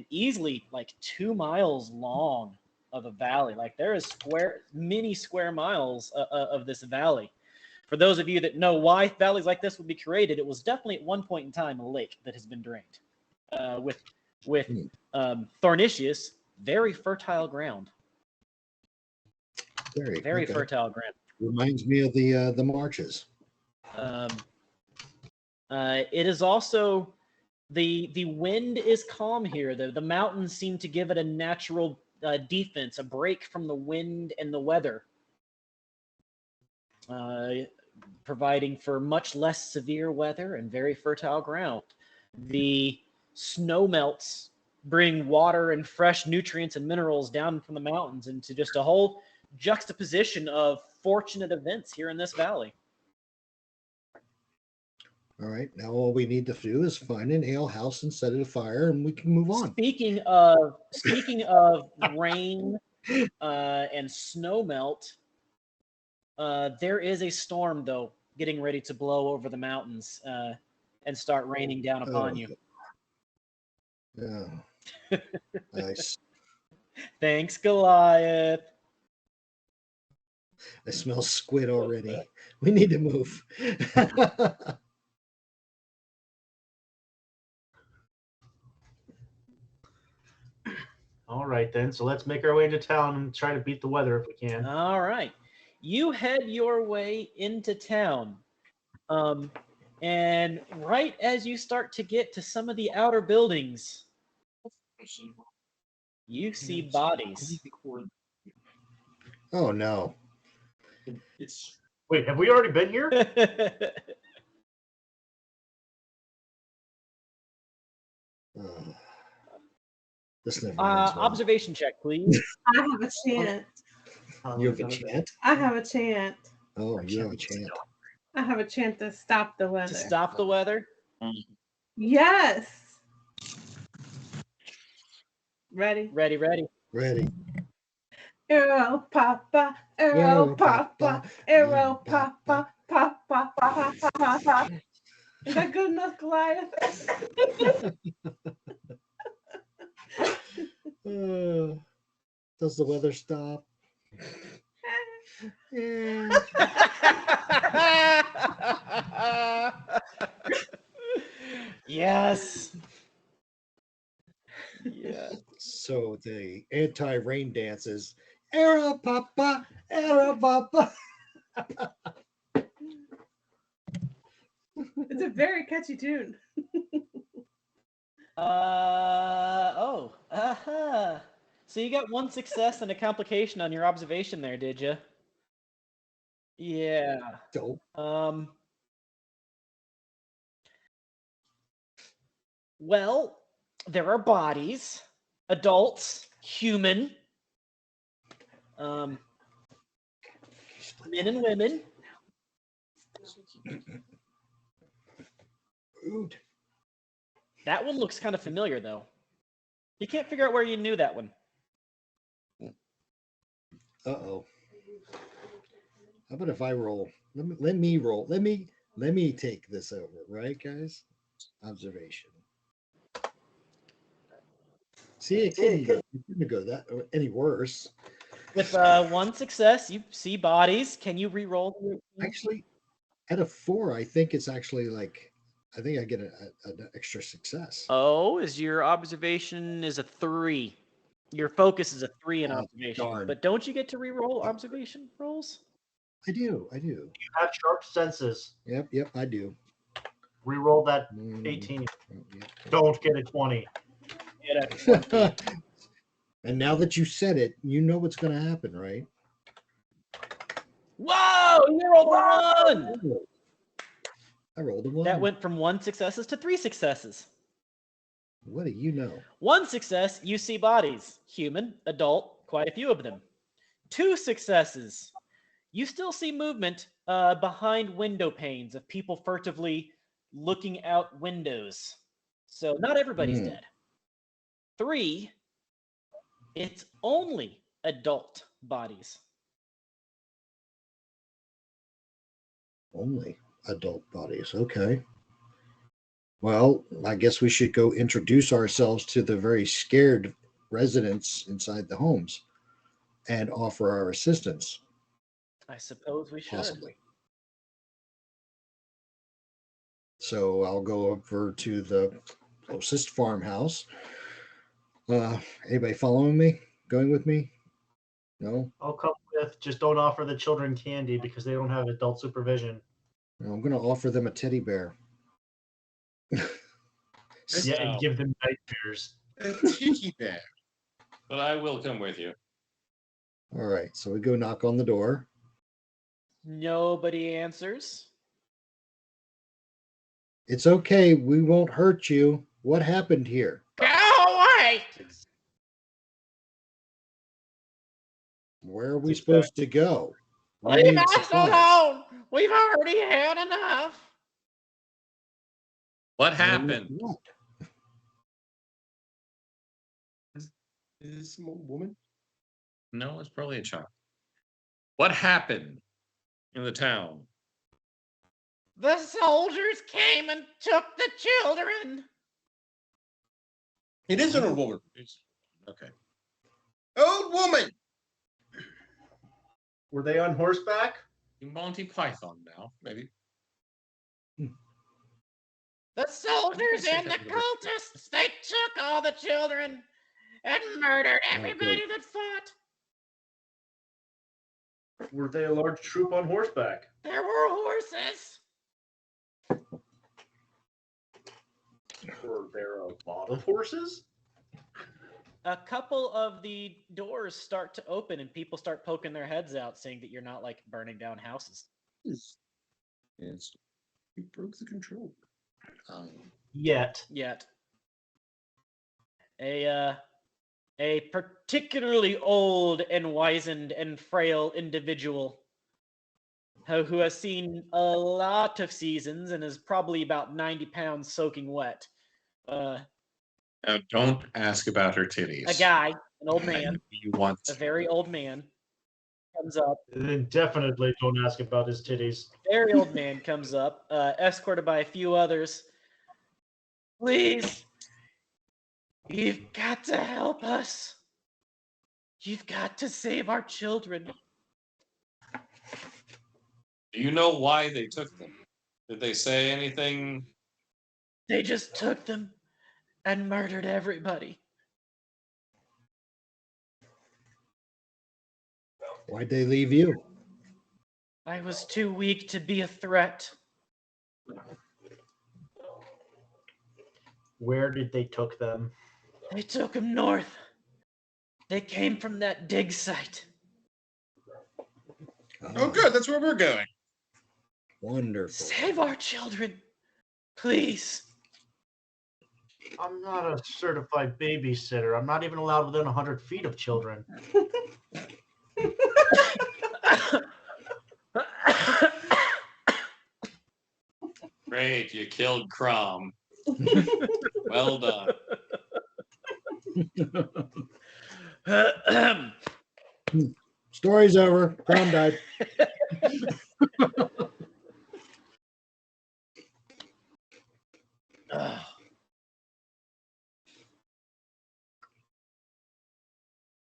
easily like 2 miles long of a valley. Like there is many square miles of this valley. For those of you that know why valleys like this would be created, it was definitely at one point in time a lake that has been drained. With Thornicius, very fertile ground. Very okay. fertile ground. Reminds me of the marches. It is also the wind is calm here. The mountains seem to give it a natural defense, a break from the wind and the weather. Providing for much less severe weather and very fertile ground. The snow melts bring water and fresh nutrients and minerals down from the mountains into just a whole juxtaposition of fortunate events here in this valley. All right. Now all we need to do is find an ale house and set it afire, and we can move on. Speaking of rain and snow melt, there is a storm, though, getting ready to blow over the mountains and start raining down upon you. Yeah. Nice. Thanks, Goliath. I smell squid already. We need to move. All right, then. So let's make our way into town and try to beat the weather if we can. All right. You head your way into town. And right as you start to get to some of the outer buildings, you see bodies. Oh, no. Wait, have we already been here? This never ends well. Observation check, please. I have a chant. You have a chant? I have a chant. Oh, you have a chant. I have a chant to stop the weather. To stop the weather? Yes. Ready? Ready. Ready. Arrow papa, arrow papa, arrow papa, papa, papa, papa. Is that good enough, Goliath? Does the weather stop? Yeah. Yes. Yeah. So the anti-rain dance is Era Papa, Era Papa. It's a very catchy tune. Oh. Uh-huh. So you got one success and a complication on your observation there, did you? Yeah. Dope. Well, there are bodies, adults, human, men and women. Food. That one looks kind of familiar, though. You can't figure out where you knew that one. Uh-oh. How about if I roll? Let me roll. Let me take this over, right, guys? Observation. See, it couldn't go that any worse. With one success, you see bodies. Can you re-roll? Actually, at a 4, I think it's actually like I think I get an extra success. Oh, is your observation is a 3? Your focus is a 3 in Oh, observation. darn. But don't you get to re-roll observation rolls? I do. You have sharp senses. Yep, I do. Reroll that Mm, 18. oh, yep. Don't get a 20. And now that you said it, you know what's going to happen, right? Whoa! You rolled a 1! I rolled a 1. That went from 1 successes to 3 successes. What do you know? 1 success, you see bodies. Human, adult, quite a few of them. 2 successes, you still see movement behind window panes of people furtively looking out windows. So not everybody's dead. 3, it's only adult bodies. Only adult bodies. Okay. Well, I guess we should go introduce ourselves to the very scared residents inside the homes and offer our assistance. I suppose we should. Possibly. So I'll go over to the closest farmhouse. Anybody following me? Going with me? No? I'll come with. Just don't offer the children candy because they don't have adult supervision. No, I'm going to offer them a teddy bear. Yeah, and give them nightmares. A titty bear. But I will come with you. All right. So we go knock on the door. Nobody answers. It's okay. We won't hurt you. What happened here? Go away! Where are we supposed to go? We Leave need us supplies. alone! We've already had enough. What happened? What? Is this some old woman? No, it's probably a child. What happened in the town? The soldiers came and took the children. It is an old woman. Okay. Old woman! Were they on horseback? Monty Python now, maybe. The soldiers and the cultists, they took all the children and murdered everybody that fought. Were they a large troop on horseback? There were horses. Were there a lot of horses? A couple of the doors start to open and people start poking their heads out saying that you're not like burning down houses. Yes. We broke the control. Yet. A particularly old and wizened and frail individual who has seen a lot of seasons and is probably about 90 pounds soaking wet. Now, don't ask about her titties. A guy, an old man, You want a very old man comes up. Then definitely don't ask about his titties. Very old man comes up, escorted by a few others. Please, you've got to help us. You've got to save our children. Do you know why they took them? Did they say anything? They just took them and murdered everybody. Why'd they leave you? I was too weak to be a threat. Where did they took them? They took him north. They came from that dig site. Oh, good. That's where we're going. Wonderful. Save our children, please. I'm not a certified babysitter. I'm not even allowed within 100 feet of children. Great, you killed Crom. Well done. Story's over. Crom died.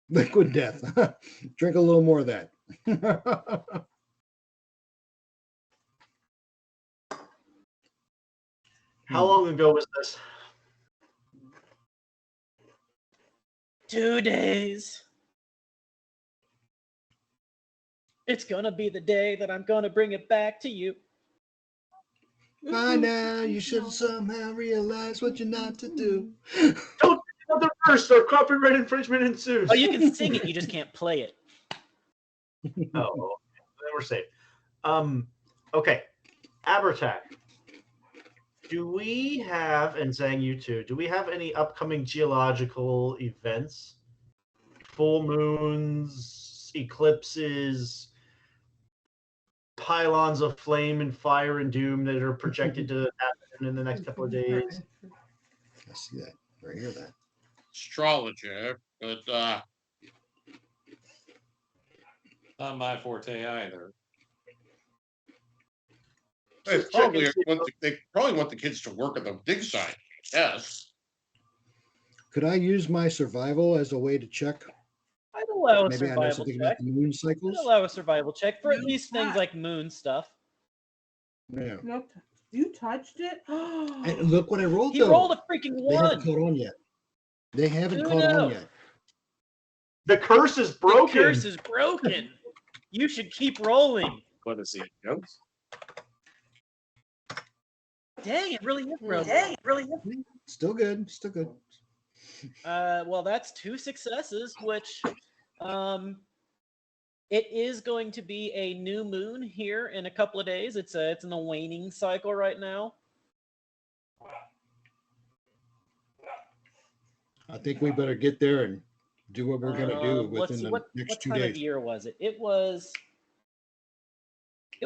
Liquid death. Drink a little more of that. How long ago was this? 2 days. It's gonna be the day that I'm gonna bring it back to you. By now, you should somehow realize what you're not to do. Don't do the verse or copyright infringement ensues. Oh, you can sing it, you just can't play it. Oh, then we're safe. Okay. Abertac. Do we have, and saying you too, do we have any upcoming geological events? Full moons, eclipses, pylons of flame and fire and doom that are projected to happen in the next couple of days? I see that. Or hear that. Astrology, but Not my forte either. they probably want the kids to work at the dig site. Yes. Could I use my survival as a way to check? I'd allow a Maybe I know survival something check. about the moon I'd cycles. allow a survival check for at You least things can't. like moon stuff. Yeah. Nope. You touched it? And look what I rolled, He though. rolled a freaking They haven't 1. caught on yet. They haven't Who caught on knows? yet. The curse is The broken. curse is broken. You should keep rolling. What is he? Ghost? Dang, it really is broken. Still good. Still good. Well, that's 2 successes, which it is going to be a new moon here in a couple of days. It's in a waning cycle right now. I think we better get there and do what we're going to do Let's within see, the what next 2 time of days. year was it? It was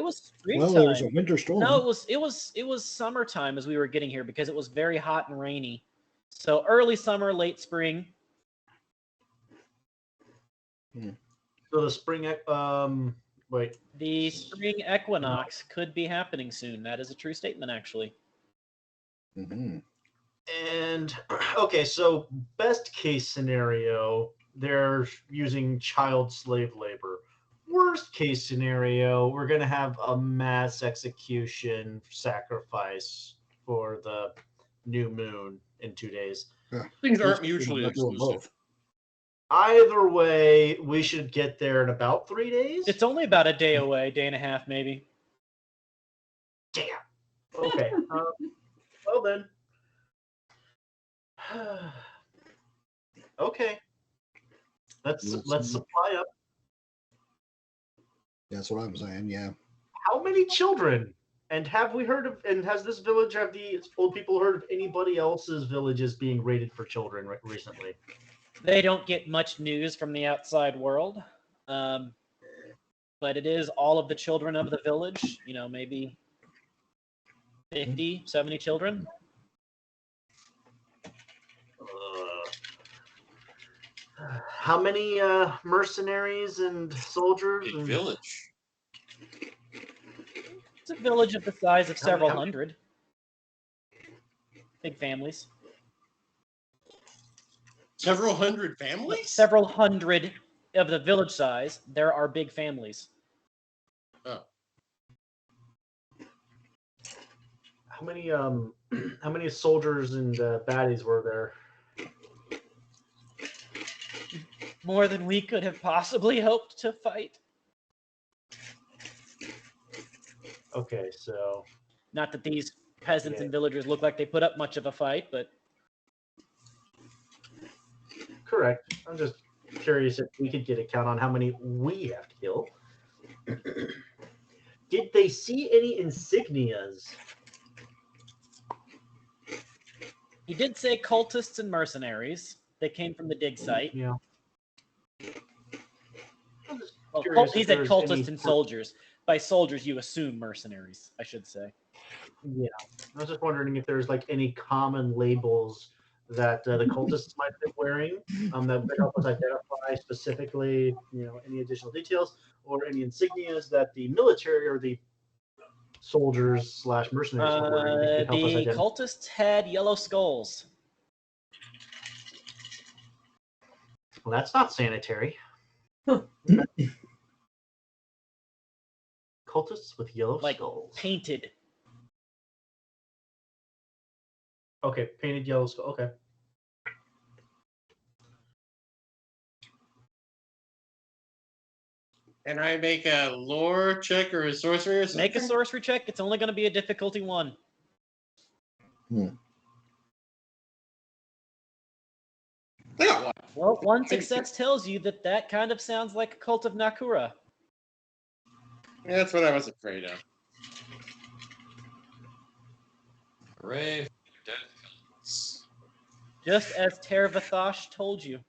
springtime. Well, there was a winter storm. No, it was summertime as we were getting here because it was very hot and rainy. So early summer, late spring. So the spring, wait. The spring equinox could be happening soon. That is a true statement, actually. Mm-hmm. And okay, so best case scenario, they're using child slave labor. Worst case scenario, we're going to have a mass execution sacrifice for the new moon in 2 days. Things aren't mutually Not doing exclusive. both. Either way, we should get there in about 3 days. It's only about a day away, day and a half, maybe. Damn. Okay. Well then. Okay. Let's supply up. That's what I'm saying. Yeah. How many children? And have we heard of? And has this village, have the old people heard of anybody else's villages being raided for children recently? They don't get much news from the outside world, but it is all of the children of the village. You know, maybe 50, 70 children. How many mercenaries and soldiers? Big and- village. It's a village of the size of several how- hundred. Big families. Several hundred families? Several hundred of the village size, there are big families. Oh. how many soldiers and baddies were there? More than we could have possibly hoped to fight. Okay, so Not that these peasants Yeah. and villagers look like they put up much of a fight, but correct. I'm just curious if we could get a count on how many we have to kill. Did they see any insignias? he did say cultists and mercenaries. They came from the dig site. Yeah. I'm just Well, curious he if said there's cultists any- and soldiers. By soldiers, you assume mercenaries, I should say. Yeah, I was just wondering if there's like any common labels that the cultists might be wearing that would help us identify specifically, any additional details or any insignias that the military or the soldiers / mercenaries were wearing that could help us The identify. cultists had yellow skulls. Well, that's not sanitary. Cultists with yellow Like skulls. painted. Okay, painted yellow skull. Okay. Can I make a lore check or a sorcery or something? Make a sorcery check. It's only going to be a difficulty 1. I got one. Well, 1 success tells you that that kind of sounds like a cult of Nakura. Yeah, that's what I was afraid of. Hooray. Dead cults. Just as Tervathosh told you.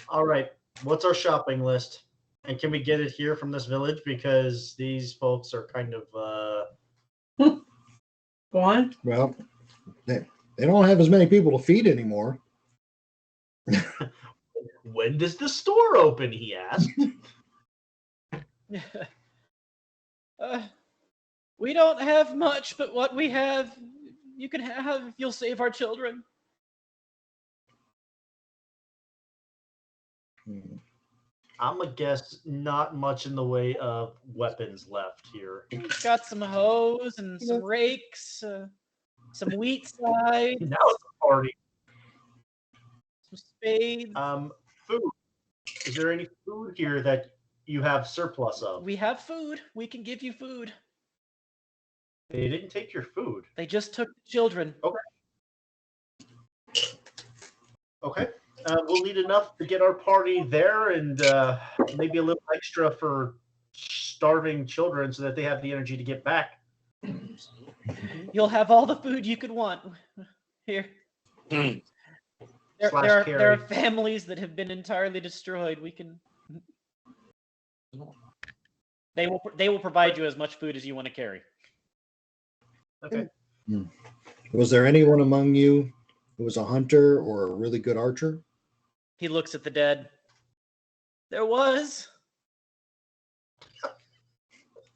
All right. What's our shopping list? And can we get it here from this village? Because these folks are kind of Go on. Well, they don't have as many people to feed anymore. when does the store open? He asked. We don't have much, but what we have, you can have if you'll save our children. I'm a guess not much in the way of weapons left here. We've got some hoes and some rakes, some wheat sides, Now it's a party. some spades. Food. Is there any food here that you have surplus of? We have food. We can give you food. They didn't take your food. They just took the children. Okay. We'll need enough to get our party there and maybe a little extra for starving children so that they have the energy to get back. You'll have all the food you could want. Here. Hmm. There are families that have been entirely destroyed. We can. They will provide you as much food as you want to carry. Okay. Was there anyone among you who was a hunter or a really good archer? He looks at the dead. There was.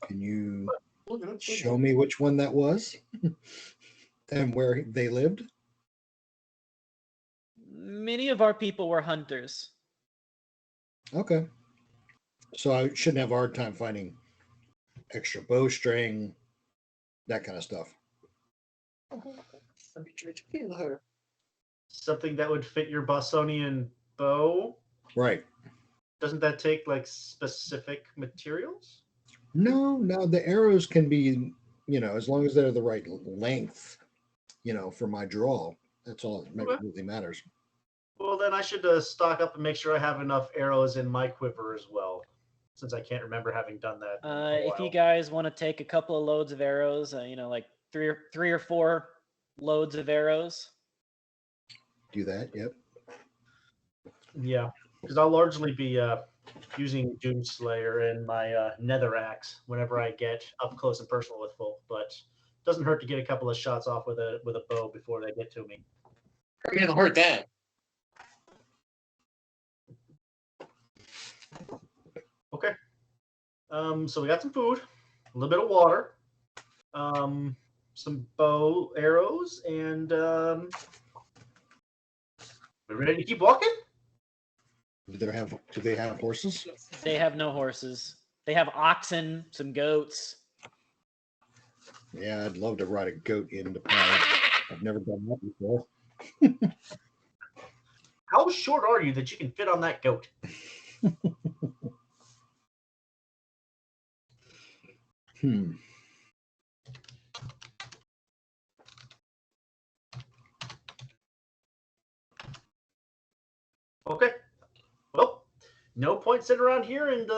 Can you show me which one that was and where they lived? Many of our people were hunters. Okay. So I shouldn't have a hard time finding extra bowstring, that kind of stuff. Something that would fit your Bostonian bow. Right. Doesn't that take like specific materials? No, the arrows can be, as long as they're the right length, for my draw. That's all that really matters. Well, then I should stock up and make sure I have enough arrows in my quiver as well, since I can't remember having done that. in a If you while. guys want to take a couple of loads of arrows, like three or four loads of arrows. Do that, yep. Yeah, because I'll largely be using Doomslayer and my Nether Axe whenever I get up close and personal with folk, but it doesn't hurt to get a couple of shots off with a bow before they get to me. I mean, it'll hurt them. Okay. So we got some food, a little bit of water, some bow arrows, and we're ready to keep walking? Do they have horses? They have no horses. They have oxen, some goats. Yeah, I'd love to ride a goat into Paris. I've never done that before. How short are you that you can fit on that goat? Hmm. Okay. Well, no point sitting around here and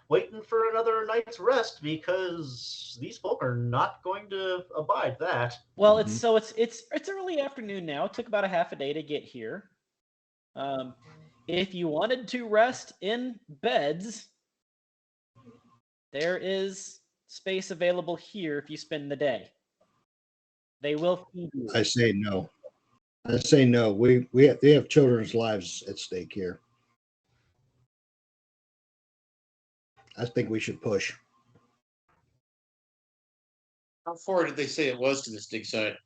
waiting for another night's rest because these folk are not going to abide that. Well, it's early afternoon now. It took about a half a day to get here. If you wanted to rest in beds, there is space available here if you spend the day. They will feed you. I say no. I say no. They have children's lives at stake here. I think we should push. How far did they say it was to this dig site?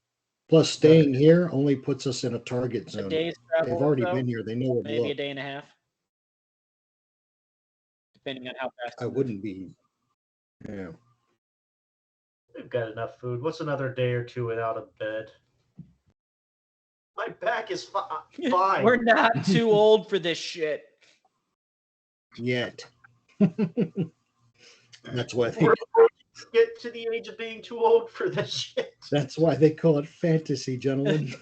Plus, staying here only puts us in a target A zone. day's They've travel, already so been here. They know where to maybe a look. day and a half, depending on how fast. I you move. wouldn't be. Yeah. We've got enough food. What's another day or two without a bed? My back is fine. We're not too old for this shit. Yet. That's why they, We're get to the age of being too old for this shit. that's why they call it fantasy, gentlemen.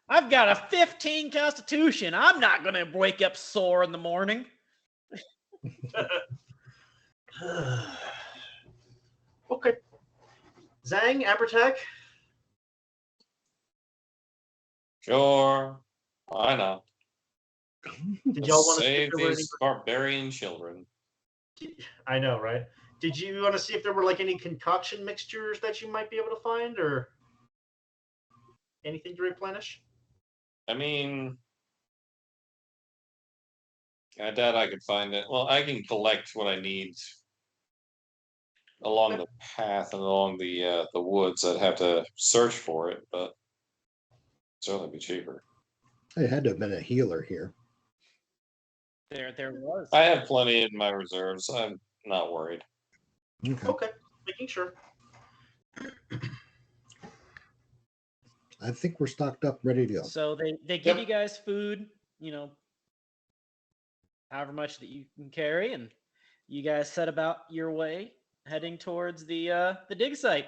I've got a 15 constitution. I'm not going to wake up sore in the morning. Okay. Zhang, Abertech, Sure. Why not? did y'all want to see Save if there were these barbarian children. any... I know, right? Did you want to see if there were like any concoction mixtures that you might be able to find or anything to replenish? I mean, I doubt I could find it. Well, I can collect what I need along the path and along the woods. I'd have to search for it, but certainly be cheaper. It had to have been a healer here. There was. I have plenty in my reserves. I'm not worried. Okay. Okay, making sure. I think we're stocked up, ready to go. So they give Yep. you guys food, however much that you can carry, and you guys set about your way, heading towards the dig site.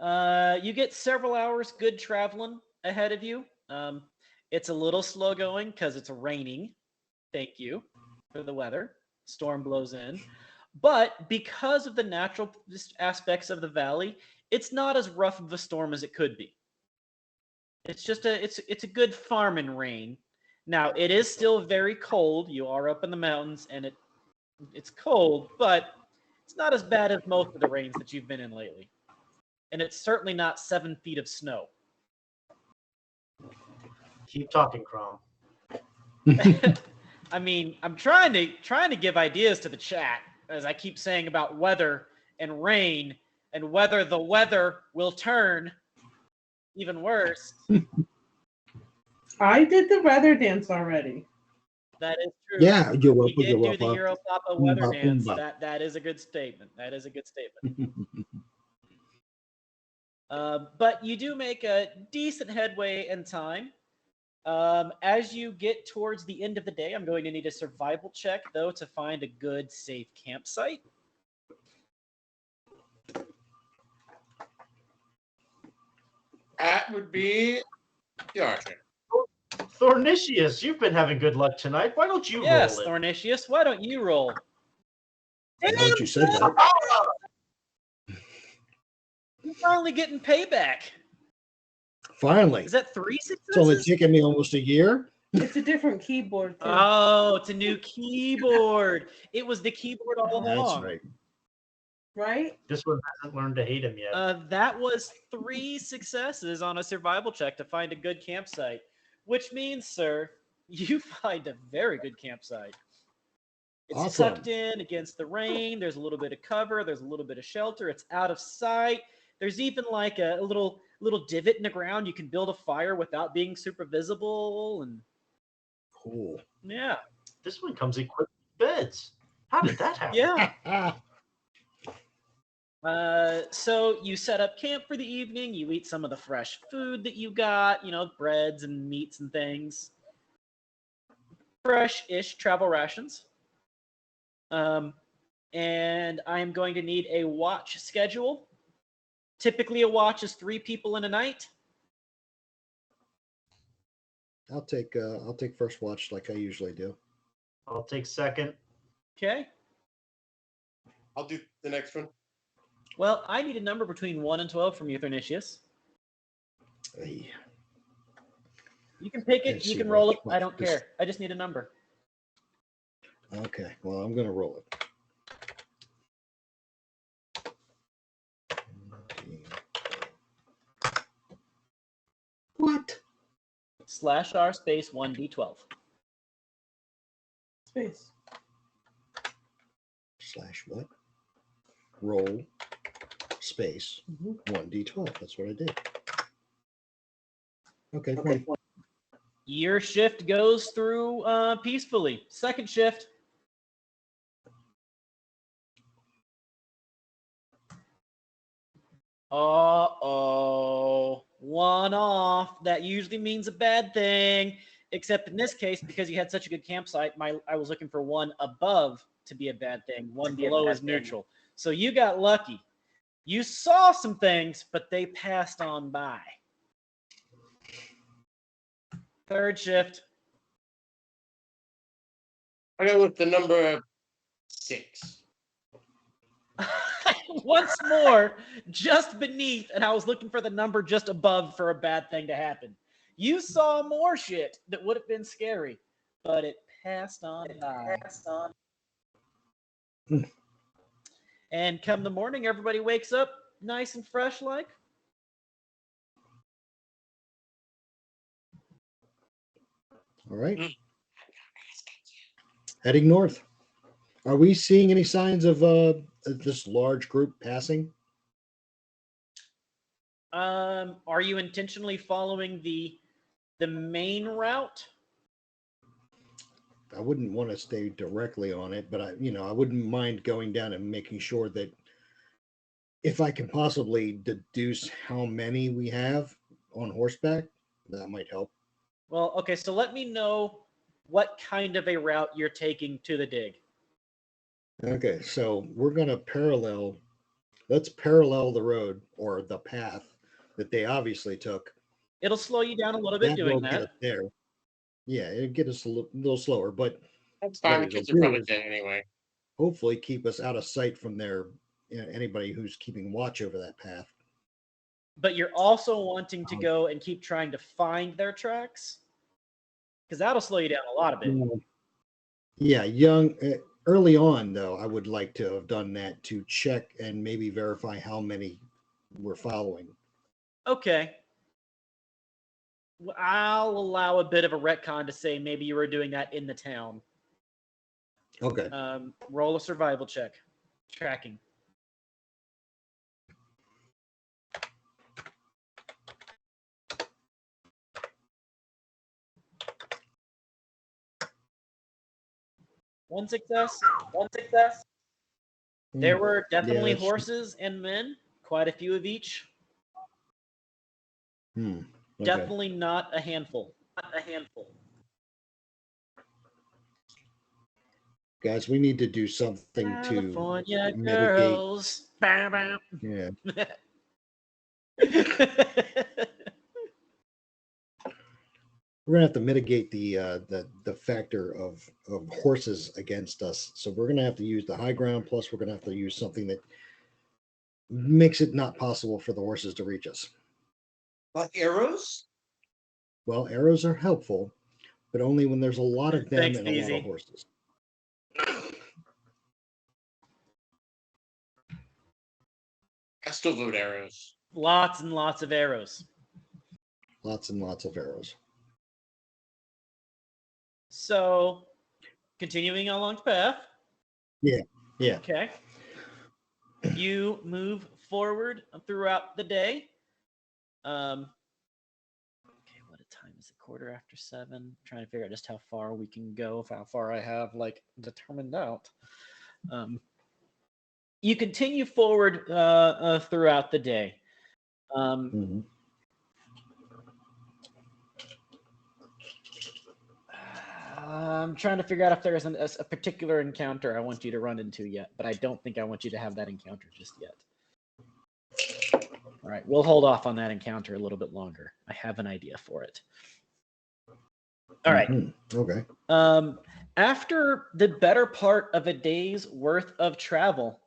You get several hours good traveling ahead of you. It's a little slow going because it's raining. Thank you for the weather. Storm blows in. But because of the natural aspects of the valley, it's not as rough of a storm as it could be. It's just it's a good farming rain. Now, it is still very cold. You are up in the mountains and it's cold, but it's not as bad as most of the rains that you've been in lately. And it's certainly not 7 feet of snow. Keep talking, Crom. I mean, I'm trying to give ideas to the chat, as I keep saying about weather and rain and whether the weather will turn even worse. I did the weather dance already. That is true. Yeah, you're welcome. You did You're do the welcome. Euro Papa weather Oomba, dance. oomba. That is a good statement. That is a good statement. But you do make a decent headway in time. As you get towards the end of the day, I'm going to need a survival check, though, to find a good, safe campsite. That would be Yarchin. Thornicius, you've been having good luck tonight. Why don't you Yes, roll it? Thornicius, why don't you roll? I know what you said that. You're finally getting payback. Finally. Is that 3 It's only successes? taken me almost a year. It's a different keyboard too. Oh, it's a new keyboard. It was the keyboard all That's along. right. Right? This one hasn't learned to hate him yet. That was 3 successes on a survival check to find a good campsite, which means, sir, you find a very good campsite. It's Awesome. tucked in against the rain. There's a little bit of cover. There's a little bit of shelter. It's out of sight. There's even like a little divot in the ground. You can build a fire without being super visible. And Cool. Yeah. This one comes equipped with beds. How did that happen? Yeah. So you set up camp for the evening. You eat some of the fresh food that you got, breads and meats and things. Fresh-ish travel rations. And I'm going to need a watch schedule. Typically, a watch is 3 people in a night. I'll take first watch like I usually do. I'll take second. Okay. I'll do the next one. Well, I need a number between 1 and 12 from you, Thornicius. Hey, You can pick it. Let's You see can what- roll it. what I don't this- care. I just need a number. okay, well, I'm gonna roll it. What? /R space 1d12. Space. Slash what? Roll space 1d12. That's what I did. Okay, 20. Your shift goes through peacefully. Second shift. Uh-oh. 1 off. That usually means a bad thing. Except in this case, because you had such a good campsite, I was looking for 1 above to be a bad thing. 1 below is neutral. So you got lucky. You saw some things, but they passed on by. Third shift. I go with the number 6. Once more, just beneath, and I was looking for the number just above for a bad thing to happen. You saw more shit that would have been scary, but it passed on by. And come the morning, everybody wakes up nice and fresh like. All right. Heading north. Are we seeing any signs of this large group passing? Are you intentionally following the main route? I wouldn't want to stay directly on it, but I wouldn't mind going down and making sure that if I can possibly deduce how many we have on horseback, that might help. Well, okay, so let me know what kind of a route you're taking to the dig. Okay, so we're gonna let's parallel the road or the path that they obviously took. It'll slow you down a little bit doing will get us that. there. Yeah, it'll get us a little slower, but That's fine. The What kids it'll are probably do is- dead anyway. hopefully keep us out of sight from anybody who's keeping watch over that path. But you're also wanting to go and keep trying to find their tracks? Because that'll slow you down a lot of it. Yeah, early on though, I would like to have done that to check and maybe verify how many we're following. Okay. Well, I'll allow a bit of a retcon to say maybe you were doing that in the town. Okay. Roll a survival check. Tracking. One success. There were definitely that's- horses and men, quite a few of each. Okay. Definitely not a handful. Guys, we need to do something California to mitigate. girls. Bow, bow. Yeah. We're gonna have to mitigate the factor of horses against us. So we're gonna have to use the high ground. Plus, we're gonna have to use something that makes it not possible for the horses to reach us. Arrows? Well, arrows are helpful, but only when there's a lot of them Thanks, and a lot Daisy. of horses. I still vote arrows. Lots and lots of arrows. Lots and lots of arrows. So, continuing along the path. Yeah. Okay. You move forward throughout the day. Okay, what time is it? quarter after 7. Trying to figure out just how far we can go, how far I have like determined out. You continue forward throughout the day. I'm trying to figure out if there's a particular encounter I want you to run into yet, but I don't think I want you to have that encounter just yet. All right, we'll hold off on that encounter a little bit longer. I have an idea for it. All right. Okay. After the better part of a day's worth of travel,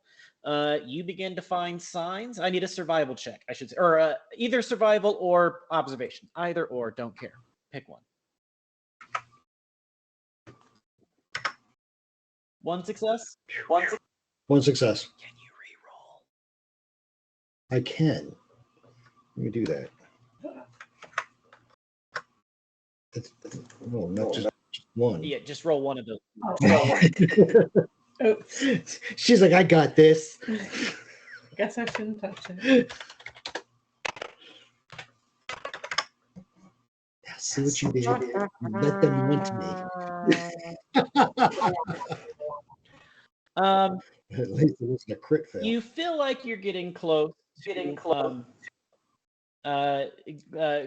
you begin to find signs. I need a survival check, I should say, or either survival or observation. Either or, don't care. Pick one. One success? One success. Can you re-roll? I can. Let me do that. No, not just one. Yeah, just roll one of those. Oh, She's like, I got this. guess I shouldn't touch it. See what you did. Let them want me. At least it wasn't a crit fail. You feel like you're getting close.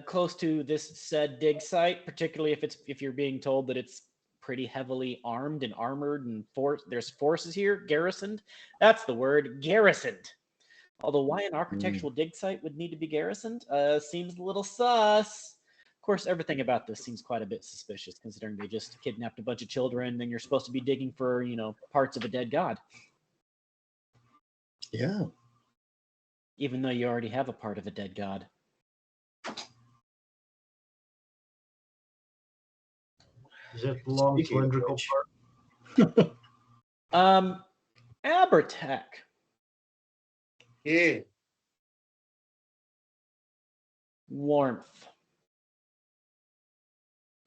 Close to this said dig site, particularly if you're being told that it's pretty heavily armed and armored and there's forces here garrisoned. That's the word, garrisoned. Although why an architectural dig site would need to be garrisoned seems a little sus. Of course, everything about this seems quite a bit suspicious, considering they just kidnapped a bunch of children and you're supposed to be digging for, parts of a dead god. Yeah. Even though you already have a part of a dead god. Is it the long cylindrical part? Abertac. Yeah. Warmth.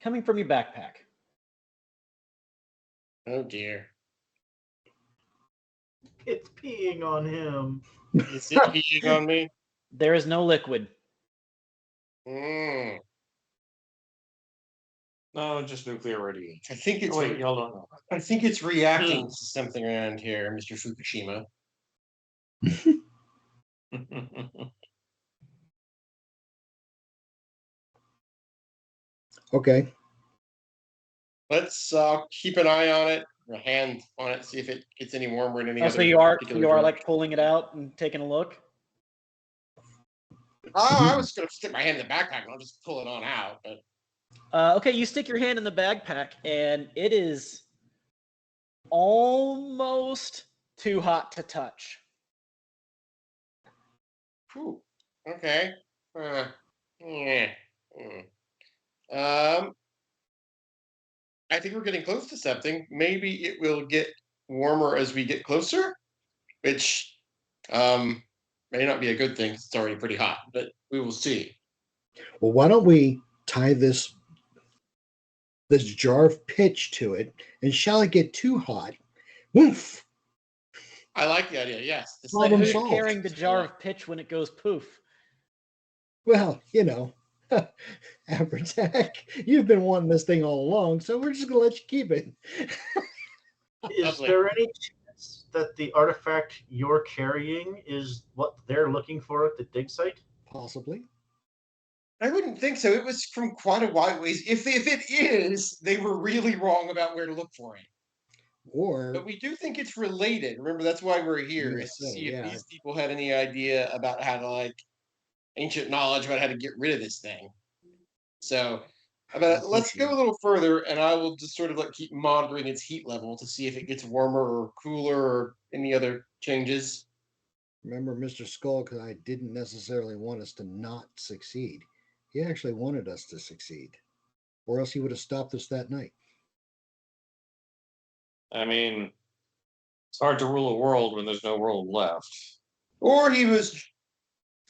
Coming from your backpack. Oh dear. It's peeing on him. Is it peeing on me? There is no liquid. Mm. No, just nuclear radiation. I think it's. Wait, hold on. I think it's reacting to something around here, Mr. Fukushima. Okay. Let's keep an eye on it, a hand on it, see if it gets any warmer in any other. So you are particular like pulling it out and taking a look. Oh, I was gonna stick my hand in the backpack and I'll just pull it on out, but Okay, you stick your hand in the backpack and it is almost too hot to touch. whew, okay. Yeah. I think we're getting close to something. Maybe it will get warmer as we get closer, which may not be a good thing. It's already pretty hot, but we will see. Well, why don't we tie this jar of pitch to it, and shall it get too hot? Woof! I like the idea. Yes. This Problem Who's solved. carrying the jar of pitch when it goes poof? Well, Abertac, you've been wanting this thing all along, so we're just gonna let you keep it. Is Lovely. there any chance that the artifact you're carrying is what they're looking for at the dig site? Possibly. I wouldn't think so. It was from quite a wide ways. If it is, they were really wrong about where to look for it. Or But we do think it's related. Remember, that's why we're here, Yeah, is to see if yeah. these people had any idea about how to ancient knowledge about how to get rid of this thing. So, let's go a little further, and I will just sort of keep monitoring its heat level to see if it gets warmer or cooler or any other changes. remember, Mr. Skull, because I didn't necessarily want us to not succeed. He actually wanted us to succeed, or else he would have stopped us that night. I mean, it's hard to rule a world when there's no world left. Or he was.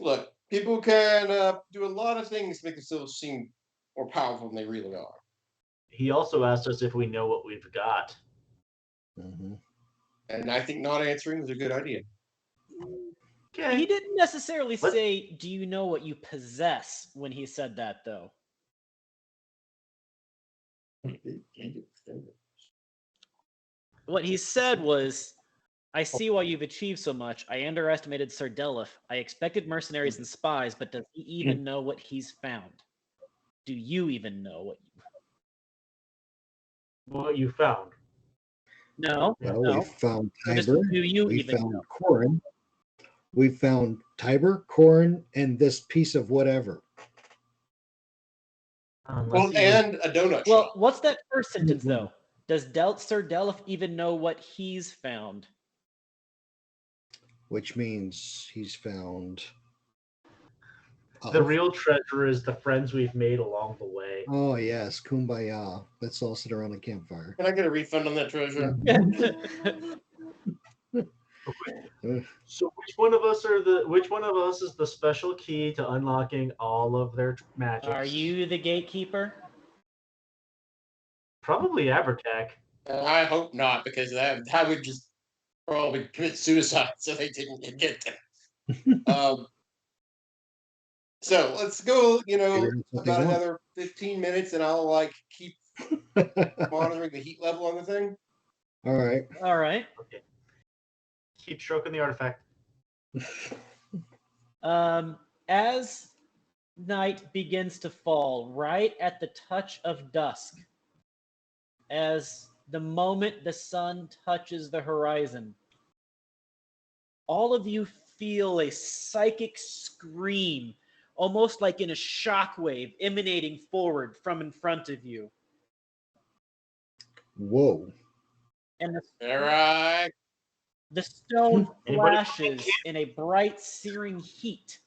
Look, people can do a lot of things to make themselves seem more powerful than they really are. He also asked us if we know what we've got. Mm-hmm. And I think not answering is a good idea. Okay. He didn't necessarily say, "Do you know what you possess?" when he said that, though. What he said was, I see why you've achieved so much. I underestimated Sir Delif. I expected mercenaries and spies, but does he even know what he's found? Do you even know What you found? No. Well, no. we found Just Tiber. do you We even found know? Corin. We found Tiber, Corin, and this piece of whatever. Well, and a donut Well, shop. what's that first sentence though? Does Sir Delif even know what he's found? Which means he's found. The real treasure is the friends we've made along the way. Oh yes, kumbaya. Let's all sit around a campfire. Can I get a refund on that treasure? So which one of us is the special key to unlocking all of their magic? Are you the gatekeeper? Probably Abertac. I hope not, because that would just probably commit suicide, so they didn't get them. So let's go. About another 15 minutes, and I'll keep monitoring the heat level on the thing. All right. All right. Okay. Keep stroking the artifact. As night begins to fall, right at the touch of dusk, as the moment the sun touches the horizon, all of you feel a psychic scream, almost like in a shockwave emanating forward from in front of you. Whoa. And All right. the stone Anybody- flashes in a bright, searing heat,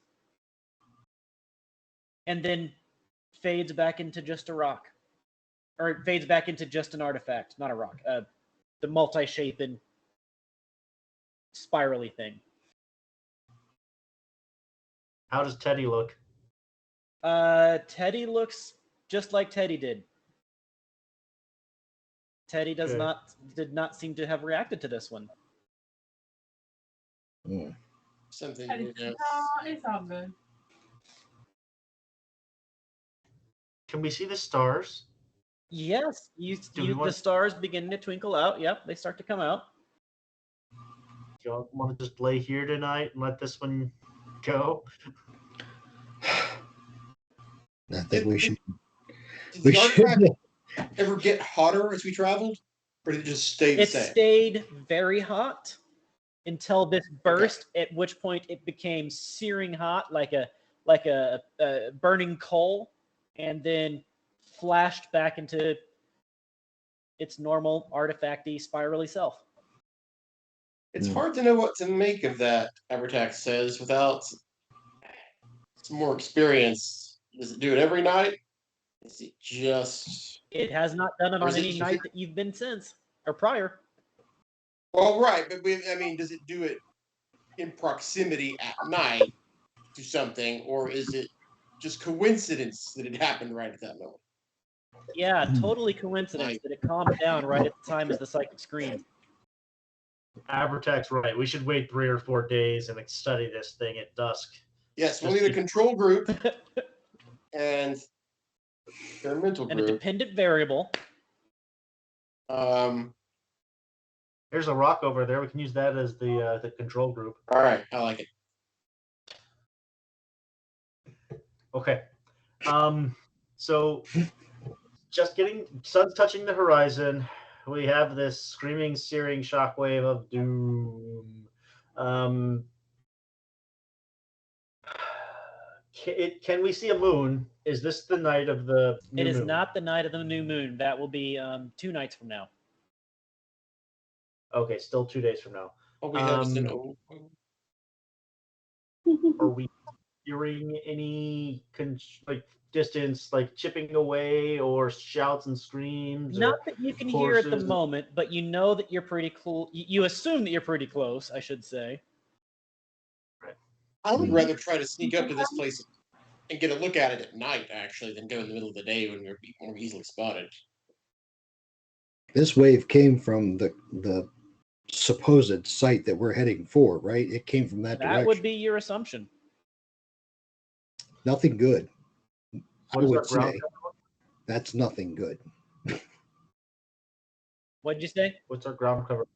and then fades back into just a rock. Or it fades back into just an artifact, not a rock. The multi-shapen, spirally thing. How does Teddy look? Teddy looks just like Teddy did. Teddy did not seem to have reacted to this one. Something. No, it's all good. Can we see the stars? Yes, the stars begin to twinkle out. Yep, they start to come out. Y'all want to just lay here tonight and let this one go? I think we should. Did We the should. artifact ever get hotter as we traveled, or did it just stay the It same? stayed very hot until this burst, at which point it became searing hot, like a burning coal, and then flashed back into its normal artifacty spirally self. It's hard to know what to make of that, Abertac says, without some more experience. Does it do it every night? Is it just... It has not done it Or on is it any just- night that you've been since, or prior. Well, right, but does it do it in proximity at night to something, or is it just coincidence that it happened right at that moment? Yeah, totally coincidence that it calmed down right at the time as the psychic screamed. Abertac's right. We should wait 3 or 4 days and study this thing at dusk. Yes, we'll need a control group and experimental And a group. dependent variable. There's a rock over there. We can use that as the control group. All right, I like it. Okay. So just getting sun's touching the horizon. We have this screaming, searing shockwave of doom. Can we see a moon? Is this the night of the new It is moon? not the night of the new moon. That will be 2 nights from now. Okay, still 2 days from now. Oh, we have Are we hearing any distance, like chipping away, or shouts and screams? Not or that you can hear at the horses? moment, but you know that you're pretty close. You assume that you're pretty close, I should say. I would rather try to sneak up to this place and get a look at it at night, actually, than go in the middle of the day when we're more easily spotted. This wave came from the supposed site that we're heading for, right? It came from that That direction. would be your assumption. Nothing good. I What is would our ground say that's nothing good. What'd you say? What's our ground cover?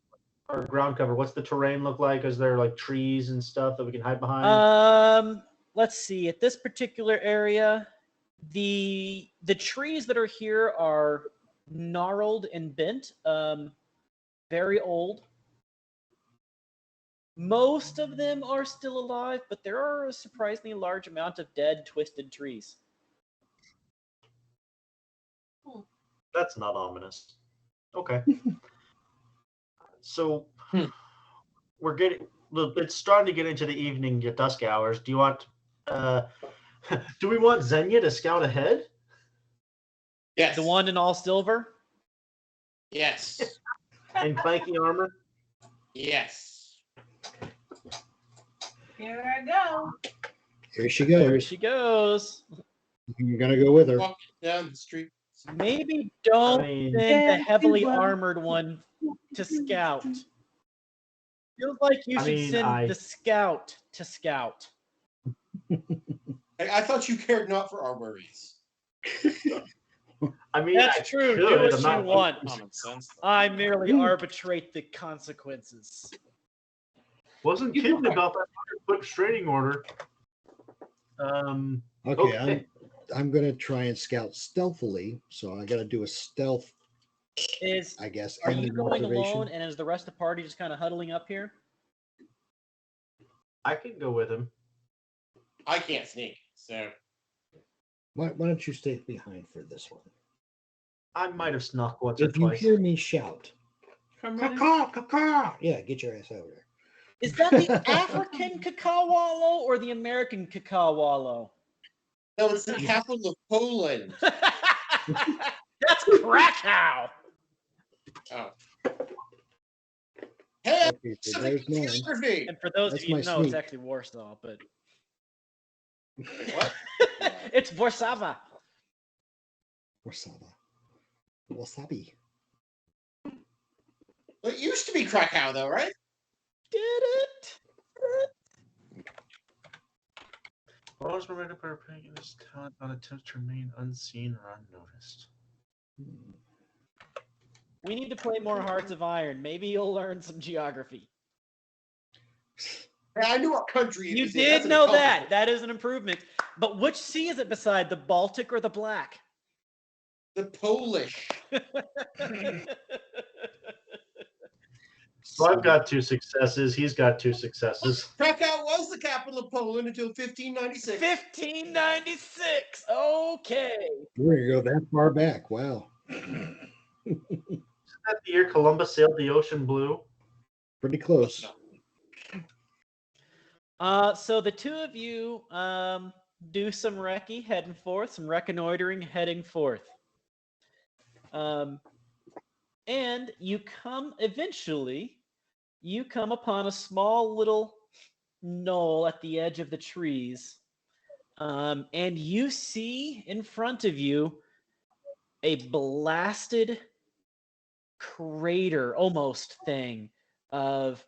Our ground cover. What's the terrain look like? Is there like trees and stuff that we can hide behind? Let's see. At this particular area, the trees that are here are gnarled and bent, very old. Most of them are still alive, but there are a surprisingly large amount of dead, twisted trees. That's not ominous. Okay. So we're getting. It's starting to get into the evening, dusk hours. Do you want? Do we want Xenia to scout ahead? Yes. The one in all silver? Yes. In clanky armor? Yes. Here I go. Here she There goes. she goes. You're gonna go with her. Walking down the street. Maybe don't I mean- send Yeah, the heavily she's one. armored one to scout. Feels like you I should mean, send the scout to scout. I thought you cared not for our worries. I mean, That's I true. could. Do what I'm you not- want. Common sense. I merely arbitrate the consequences. Wasn't You kidding are. about that 100-foot restraining order. Okay, Okay. I'm gonna try and scout stealthily, so I gotta do a stealth, I guess. Are and you an going observation. alone, and is the rest of the party just kind of huddling up here? I can go with him. I can't sneak, so Why don't you stay behind for this one? I might have snuck once or If you twice. hear me shout, Come running. caw, caw, caw, yeah, get your ass over there. Is that the African cacao wallow or the American cacao wallow? no, it's the capital of Poland. That's Krakow. Oh. Hey, Okay, so civic there's mine. geography. And for those That's of you who my know, it's sneak. actually Warsaw, but What? it's Warsaw. Wasabi. Wasabi. Well, it used to be Krakow, though, right? Did it? Always remember to put in this talent on attempt to remain unseen or unnoticed. We need to play more Hearts of Iron. Maybe you'll learn some geography. Hey, I knew what country it You was in. That's did an know that. accomplishment. That is an improvement. But which sea is it beside, the Baltic or the Black? The Polish. So I've got 2 successes. He's got 2 successes. Krakow was the capital of Poland until 1596. 1596. Okay. We're gonna go that far back. Wow. Isn't that the year Columbus sailed the ocean blue? Pretty close. So the two of you do some recce heading forth, some reconnoitering heading forth. And you come upon a small little knoll at the edge of the trees. And you see in front of you a blasted crater almost thing of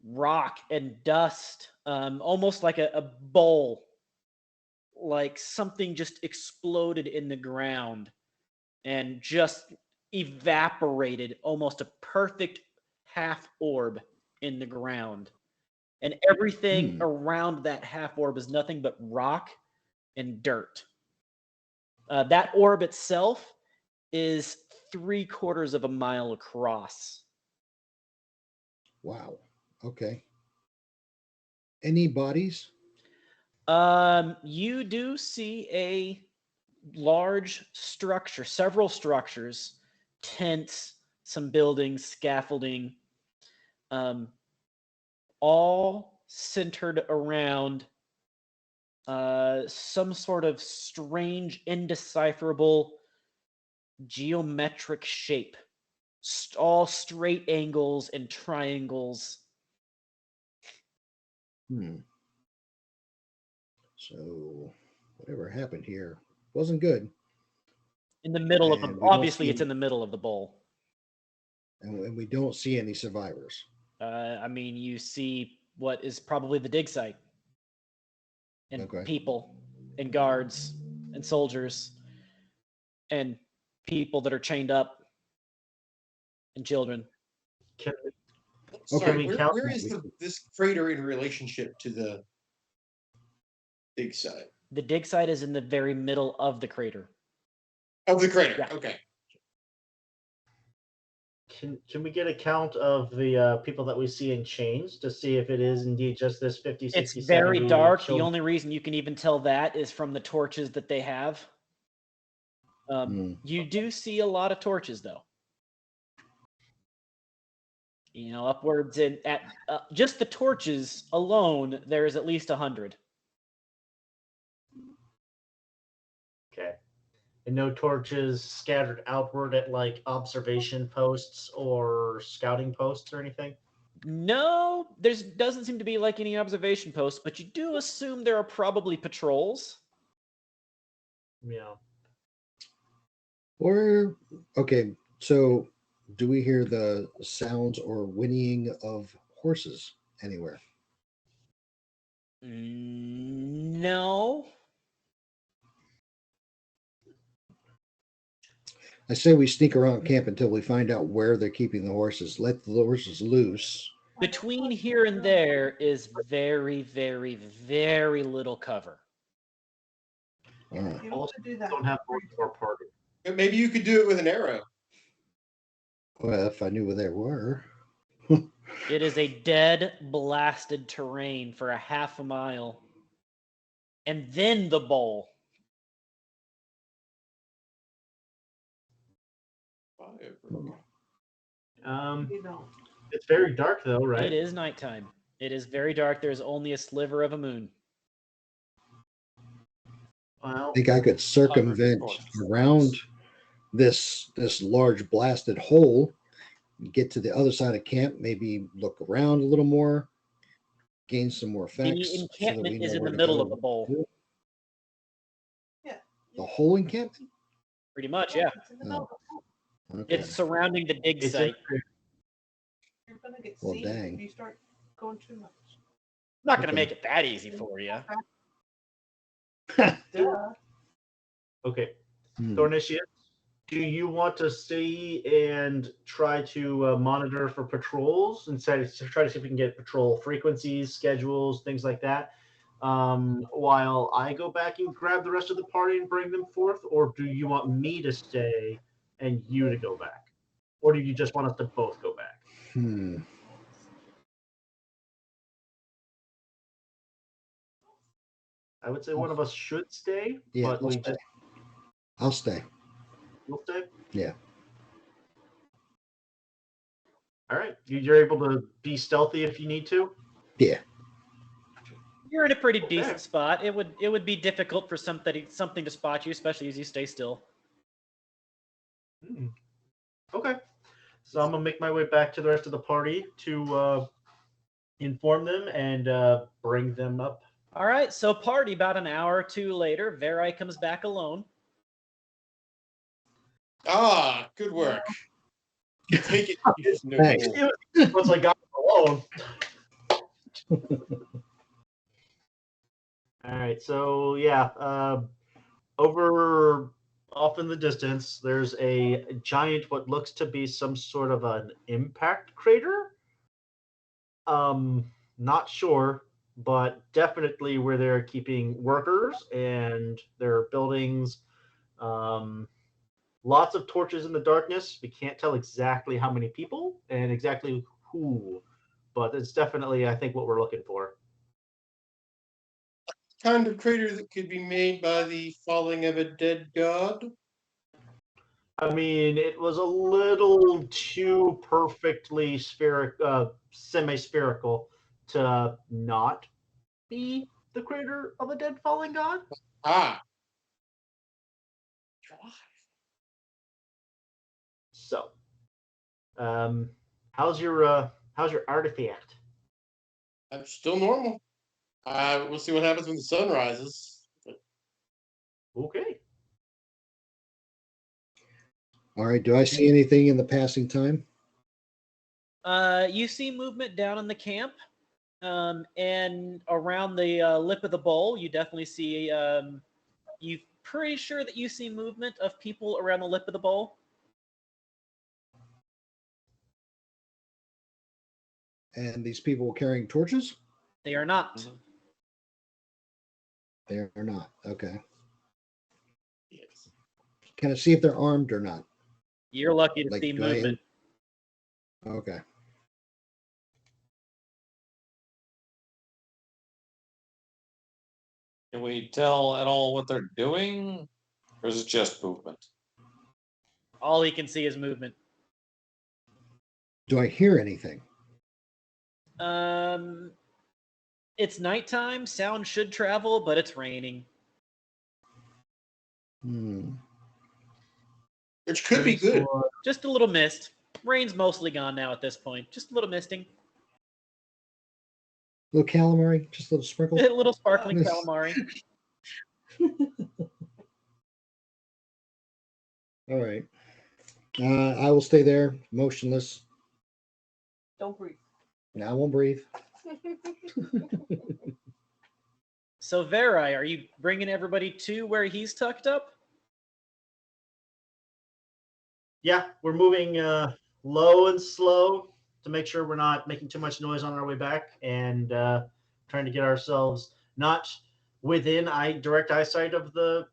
rock and dust, almost like a bowl, like something just exploded in the ground and just evaporated, almost a perfect half orb in the ground. And everything around that half orb is nothing but rock and dirt. That orb itself is 3/4 of a mile across. Wow. Okay. Any bodies? You do see a large structure, several structures, tents, some buildings, scaffolding, all centered around some sort of strange, indecipherable geometric shape. All straight angles and triangles. So whatever happened here wasn't good. In the middle of And the, we don't obviously see it's in the middle of the bowl. And we don't see any survivors. I mean, you see what is probably the dig site. And Okay. people and guards and soldiers and people that are chained up and children. Sorry, we where, count- where is this crater in relationship to the dig site? The dig site is in the very middle of the crater. Of the crater. Yeah. Okay. Can we get a count of the people that we see in chains to see if it is indeed just this 50, 60, It's very 70 dark. The children? only reason you can even tell that is from the torches that they have. You do see a lot of torches, though. You know, upwards in at just the torches alone, there is at least 100. Okay. And no torches scattered outward at like observation posts or scouting posts or anything? No, there doesn't seem to be like any observation posts, but you do assume there are probably patrols. Yeah. Or okay, so do we hear the sounds or whinnying of horses anywhere? No. I say we sneak around camp until we find out where they're keeping the horses. Let the horses loose. Between here and there is very, very, very little cover. All right. You don't have to do that. Don't have more party. But maybe you could do it with an arrow. Well, if I knew where they were. It is a dead, blasted terrain for a half a mile. And then the bowl. You don't. It's very dark though, right? It is nighttime. It is very dark. There's only a sliver of a moon. Well, I think I could circumvent torches. around this large blasted hole, get to the other side of camp, maybe look around a little more, gain some more facts. The so that encampment we know is in where the to middle go. of the bowl. The whole encampment? Pretty much, yeah. It's in the middle. Okay. It's surrounding the dig it's site. You're gonna get Well, seen dang. if you start going too much. I'm not going to Okay. make it that easy for you. Duh. okay. Hmm. Thornicius, do you want to see and try to monitor for patrols and try to see if we can get patrol frequencies, schedules, things like that, while I go back and grab the rest of the party and bring them forth? Or do you want me to stay and you to go back? Or do you just want us to both go back? Hmm. I would say one of us should stay, Yeah, but I'll we stay. just I'll stay. will stay. Yeah. All right. You're able to be stealthy if you need to. Yeah. You're in a pretty decent spot. It would be difficult for something to spot you, especially as you stay still. Okay. So I'm gonna make my way back to the rest of the party to inform them and bring them up. All right, so party about an hour or two later, Verai comes back alone. Ah, good work. Take it. No, Thanks. Once I got alone. All right. So yeah, over off in the distance, there's a giant, what looks to be some sort of an impact crater. Not sure, but definitely where they're keeping workers and their buildings. Lots of torches in the darkness. We can't tell exactly how many people and exactly who, but it's definitely, I think, what we're looking for. Kind of crater that could be made by the falling of a dead god. I mean, it was a little too perfectly semi-spherical to not be the crater of a dead fallen god. Ah. So, how's your artifact? I'm still normal. We'll see what happens when the sun rises. Okay. All right. Do I see anything in the passing time? You see movement down in the camp, and around the lip of the bowl. You definitely see. You pretty sure that you see movement of people around the lip of the bowl. And these people carrying torches? They are not. Mhm. They are not. Okay. Yes. Can I see if they're armed or not? You're lucky to Like, see do I- movement. Okay. Can we tell at all what they're doing? Or is it just movement? All he can see is movement. Do I hear anything? It's nighttime. Sound should travel, but it's raining. Which could be good. Just a little mist. Rain's mostly gone now at this point. Just a little misting. Little calamari? Just a little sprinkle? A little sparkling calamari. All right. I will stay there, motionless. Don't breathe. I won't breathe. So, Verai, are you bringing everybody to where he's tucked up? Yeah, we're moving low and slow to make sure we're not making too much noise on our way back, and trying to get ourselves not within direct eyesight of the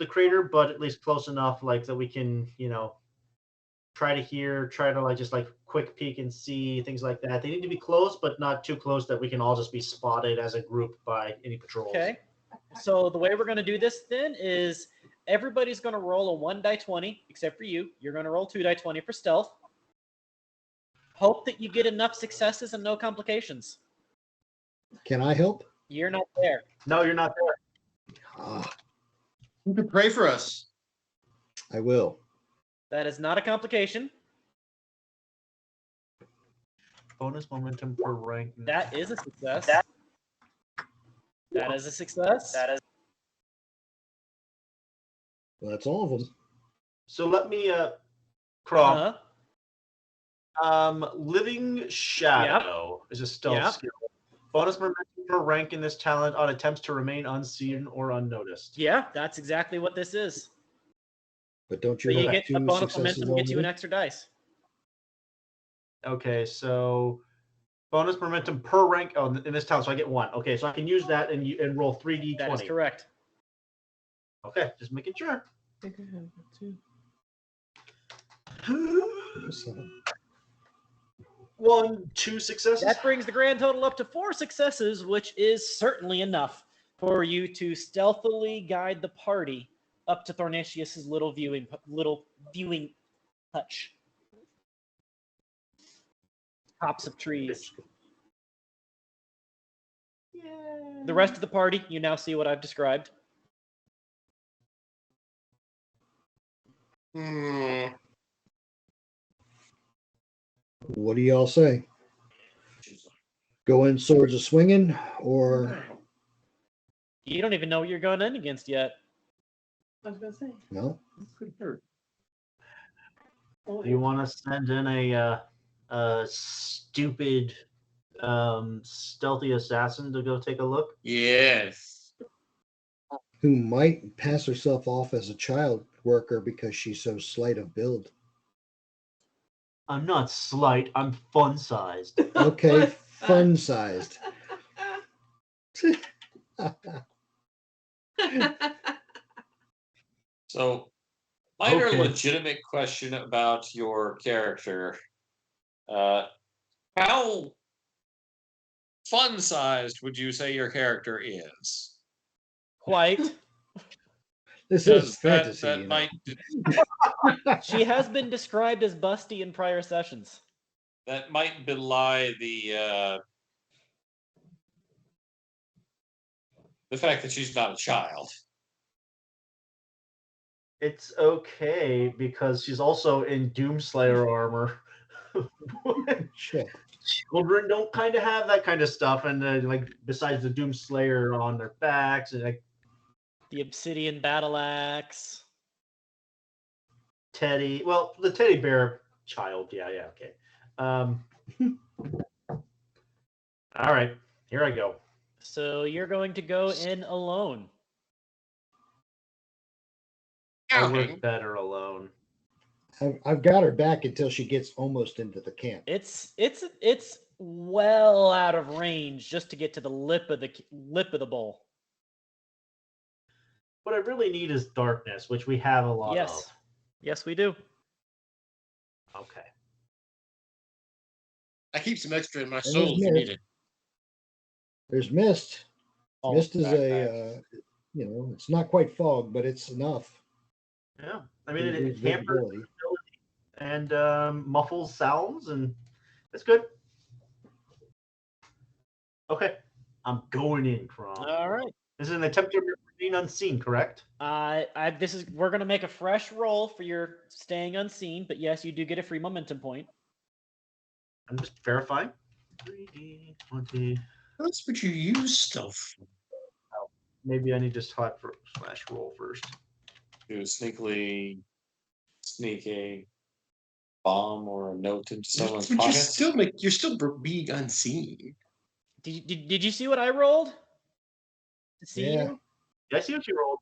crater, but at least close enough, like that we can, try to like just like quick peek and see things like that. They need to be close, but not too close that we can all just be spotted as a group by any patrols. Okay. So the way we're going to do this then is everybody's going to roll a 1 die 20, except for you. You're going to roll 2 die 20 for stealth. Hope that you get enough successes and no complications. Can I help? You're not there. No, you're not there. Ah, You could pray for us. I will. That is not a complication. Bonus momentum per rank. That is a success. That is a success. Well, that's all of them. So let me Crawl. Uh-huh. Living Shadow is a stealth Yep. skill. Bonus momentum per rank in this talent on attempts to remain unseen or unnoticed. Yeah, that's exactly what this is. But don't So you you have get two a bonus successes momentum, gets you an already? extra dice. Okay, so bonus momentum per rank in this talent, so I get 1. Okay, so I can use that and roll 3d20. That is correct. Okay, just making sure. I think I have that too. 1, 2 successes. That brings the grand total up to 4 successes, which is certainly enough for you to stealthily guide the party up to Thornatius's little viewing hutch. Tops of trees. The rest of the party, you now see what I've described. Hmm. What do y'all say? Go in swords a swinging, or You don't even know what you're going in against yet. I was gonna say. no? Could hurt. Do you want to send in a stupid stealthy assassin to go take a look? Yes. Who might pass herself off as a child worker because she's so slight of build? I'm not slight. I'm fun-sized. Okay, fun sized. So, minor Okay. legitimate question about your character. How fun-sized would you say your character is? Quite. This Because is fantasy. that you know. might She has been described as busty in prior sessions. that might belie the fact that she's not a child. It's okay because she's also in Doomslayer armor. Shit. Children don't kind of have that kind of stuff, and like besides the Doomslayer on their backs, and like The obsidian battle axe. Teddy. Well, the teddy bear child. Yeah, okay. All right, here I go. So you're going to go in alone. I work counting. better alone. I've got her back until she gets almost into the camp. It's well out of range just to get to the lip of the bowl. What I really need is darkness, which we have a lot Yes. of. Yes, we do. Okay. I keep some extra in my there's soul if you mist. need it. There's mist. Oh, Mist is backpack. it's not quite fog, but it's enough. Yeah. I mean, It it gives hampers visibility. and muffles sounds, and it's good. Okay. I'm going in, Krom. All right. This is an attempt to remain unseen, correct? We're gonna make a fresh roll for your staying unseen, but yes, you do get a free momentum point. I'm just verifying. 3D 20. That's what you use stealth for. Maybe I need to type for / roll first. Do sneakily sneak a bomb or a note into someone's But pocket. you're still being unseen. Did you see what I rolled? To see Yeah. you? Did I see what you rolled?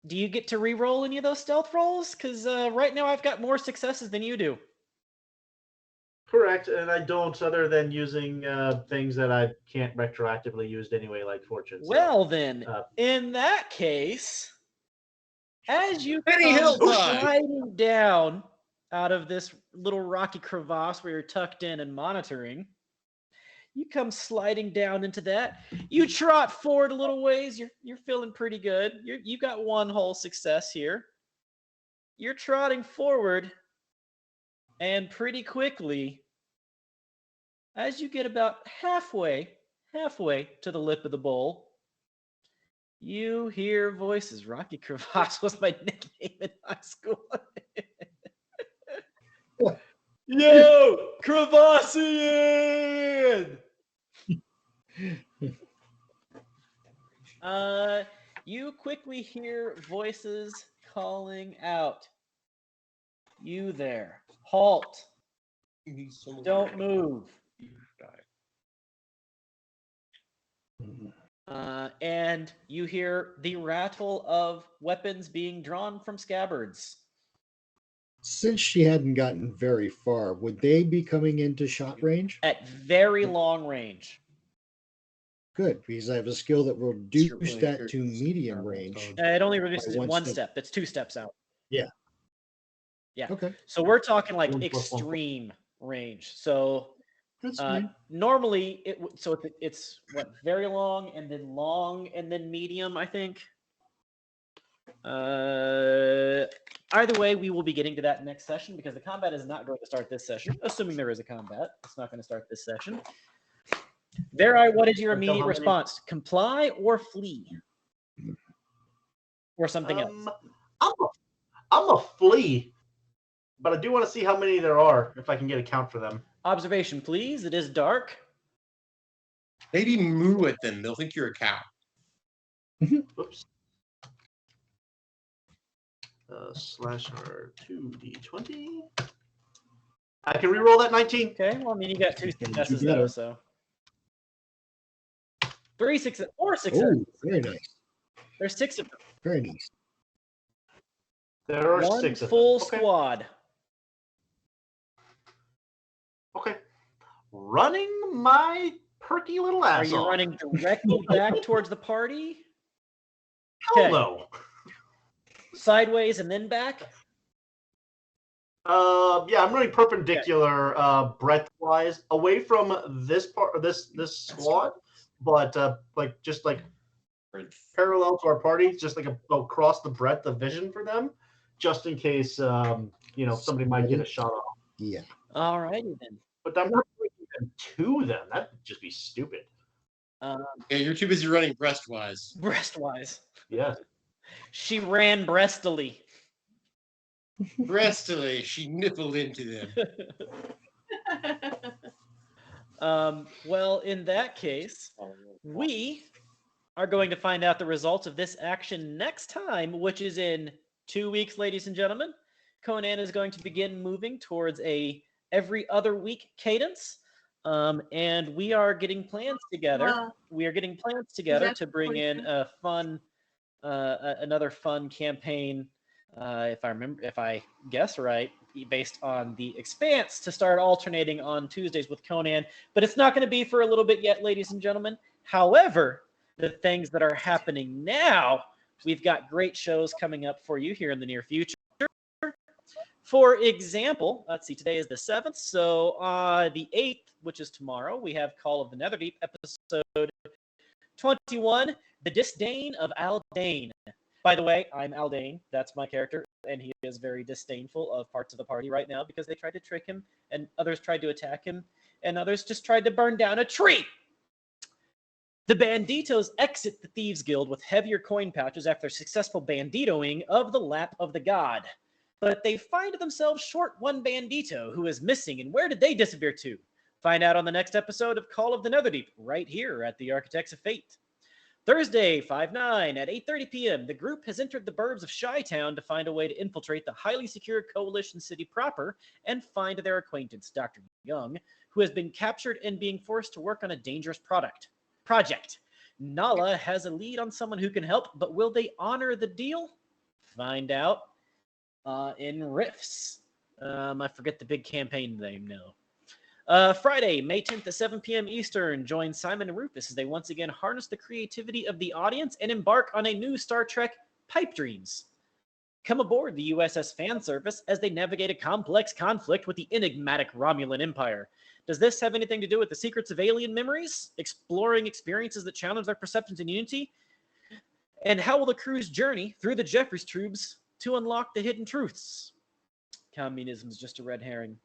Do you get to re-roll any of those stealth rolls? Because right now I've got more successes than you do. Correct, and I don't, other than using things that I can't retroactively use anyway, like fortune. So, Well then, uh, in that case, as you Penny come Hill pie. sliding down out of this little rocky crevasse where you're tucked in and monitoring, you come sliding down into that. You trot forward a little ways. You're feeling pretty good. You got one whole success here. You're trotting forward, and pretty quickly, as you get about halfway to the lip of the bowl, you hear voices. Rocky Crevasse was my nickname in high school. What? Yo, Crevassian! You quickly hear voices calling out. You there. Halt. You need someone Don't move. And you hear the rattle of weapons being drawn from scabbards. Since she hadn't gotten very far, would they be coming into shot range? At very long range. Good, because I have a skill that will reduce that to medium range. It only reduces it one one step. step. That's 2 steps out. Yeah. Yeah. Okay, So we're talking like 1 + 1 + extreme range. So that's fine. normally it's what, very long and then medium, I think. Either way, we will be getting to that next session because the combat is not going to start this session. Assuming there is a combat, it's not going to start this session. What is your immediate response? Comply or flee? Or something else? I'm a flea, but I do want to see how many there are, if I can get a count for them. Observation, please. It is dark. Maybe moo at them. They'll think you're a cow. Whoops. /R 2d20. I can reroll that 19. Okay, well, I mean, you got 2 successes, better. though, so. 4 successes. Oh, very nice. There's 6 of them. Very nice. There are One 6 of full them. Okay. squad. Okay. Running my perky little ass Are you off. running directly back towards the party? Hell Okay. no. Sideways and then back? Yeah, I'm running perpendicular, breadth-wise, away from this part, this squad, but just parallel to our party, just across the breadth of vision for them, just in case somebody might get a shot off. Yeah. All righty then. But I'm not bringing them to them. That'd just be stupid. Yeah, you're too busy running breastwise. Breastwise. Yes. She ran breastily. Breastily, she nippled into them. Well, in that case, we are going to find out the results of this action next time, which is in 2 weeks, ladies and gentlemen. Conan is going to begin moving towards a every other week cadence. And we are getting plans together. We are getting plans together to bring in a fun, another fun campaign if I guess right, based on the Expanse, to start alternating on Tuesdays with Conan. But it's not going to be for a little bit yet, ladies and gentlemen. However, the things that are happening now, we've got great shows coming up for you here in the near future. For example, let's see, today is the 7th, so the 8th, which is tomorrow, we have Call of the Netherdeep, episode 21, The Disdain of Aldane. By the way, I'm Aldane, that's my character, and he is very disdainful of parts of the party right now because they tried to trick him, and others tried to attack him, and others just tried to burn down a tree. The Banditos exit the Thieves Guild with heavier coin pouches after successful banditoing of the Lap of the God. But they find themselves short one bandito who is missing, and where did they disappear to? Find out on the next episode of Call of the Netherdeep, right here at the Architects of Fate. Thursday, 5/9 at 8:30 p.m., the group has entered the burbs of Chi-Town to find a way to infiltrate the highly secure Coalition city proper and find their acquaintance, Dr. Young, who has been captured and being forced to work on a dangerous project. Nala has a lead on someone who can help, but will they honor the deal? Find out in Riffs. I forget the big campaign name now. Friday, May 10th at 7 p.m. Eastern, join Simon and Rufus as they once again harness the creativity of the audience and embark on a new Star Trek, Pipe Dreams. Come aboard the USS Fan Service as they navigate a complex conflict with the enigmatic Romulan Empire. Does this have anything to do with the secrets of alien memories, exploring experiences that challenge their perceptions in Unity? And how will the crew's journey through the Jeffries tubes to unlock the hidden truths? Communism is just a red herring.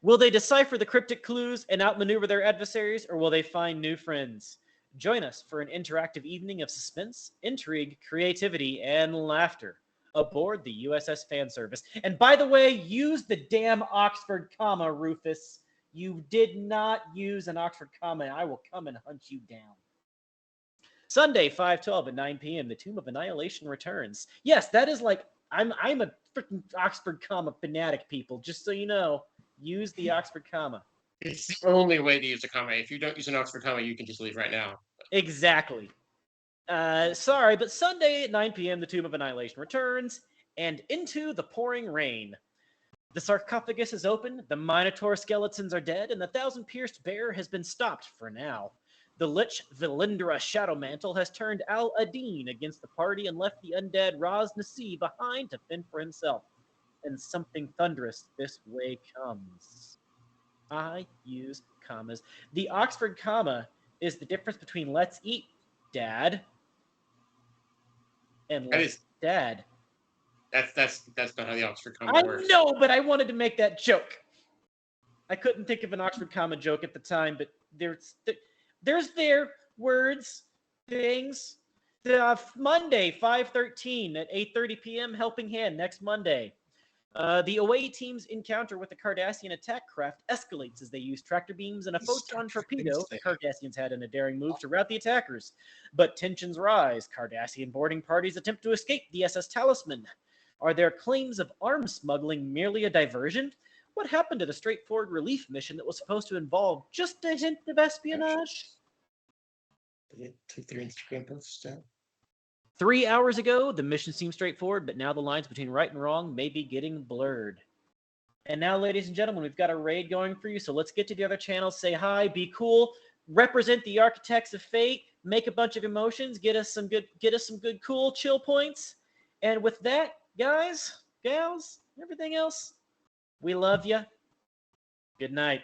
Will they decipher the cryptic clues and outmaneuver their adversaries, or will they find new friends? Join us for an interactive evening of suspense, intrigue, creativity, and laughter aboard the USS Fan Service. And by the way, use the damn Oxford comma, Rufus. You did not use an Oxford comma, and I will come and hunt you down. Sunday, 5/12 at 9 p.m., the Tomb of Annihilation returns. Yes, that is like, I'm a freaking Oxford comma fanatic, people, just so you know. Use the Oxford comma. It's the only way to use a comma. If you don't use an Oxford comma, you can just leave right now. Exactly. Sorry, but Sunday at 9 p.m., the Tomb of Annihilation returns, and into the pouring rain. The sarcophagus is open, the Minotaur skeletons are dead, and the thousand-pierced bear has been stopped for now. The Lich Valindra Shadowmantle has turned Al-Adin against the party and left the undead Raz Nasi behind to fend for himself. And something thunderous this way comes. I use commas. The Oxford comma is the difference between let's eat, Dad, and let's Dad. That's not how the Oxford comma works. I know, but I wanted to make that joke. I couldn't think of an Oxford comma joke at the time, but there's their words, things. Monday, 5/13 at 8:30 p.m. Helping Hand next Monday. The away team's encounter with the Cardassian attack craft escalates as they use tractor beams and a photon torpedo the Cardassians had in a daring move to rout the attackers. But tensions rise. Cardassian boarding parties attempt to escape the SS Talisman. Are their claims of arms smuggling merely a diversion? What happened to the straightforward relief mission that was supposed to involve just a hint of espionage? Did they take their Instagram posts down? 3 hours ago, the mission seemed straightforward, but now the lines between right and wrong may be getting blurred. And now, ladies and gentlemen, we've got a raid going for you, so let's get to the other channels, say hi, be cool, represent the Architects of Fate, make a bunch of emotions, get us some good, cool chill points. And with that, guys, gals, everything else, we love you. Good night.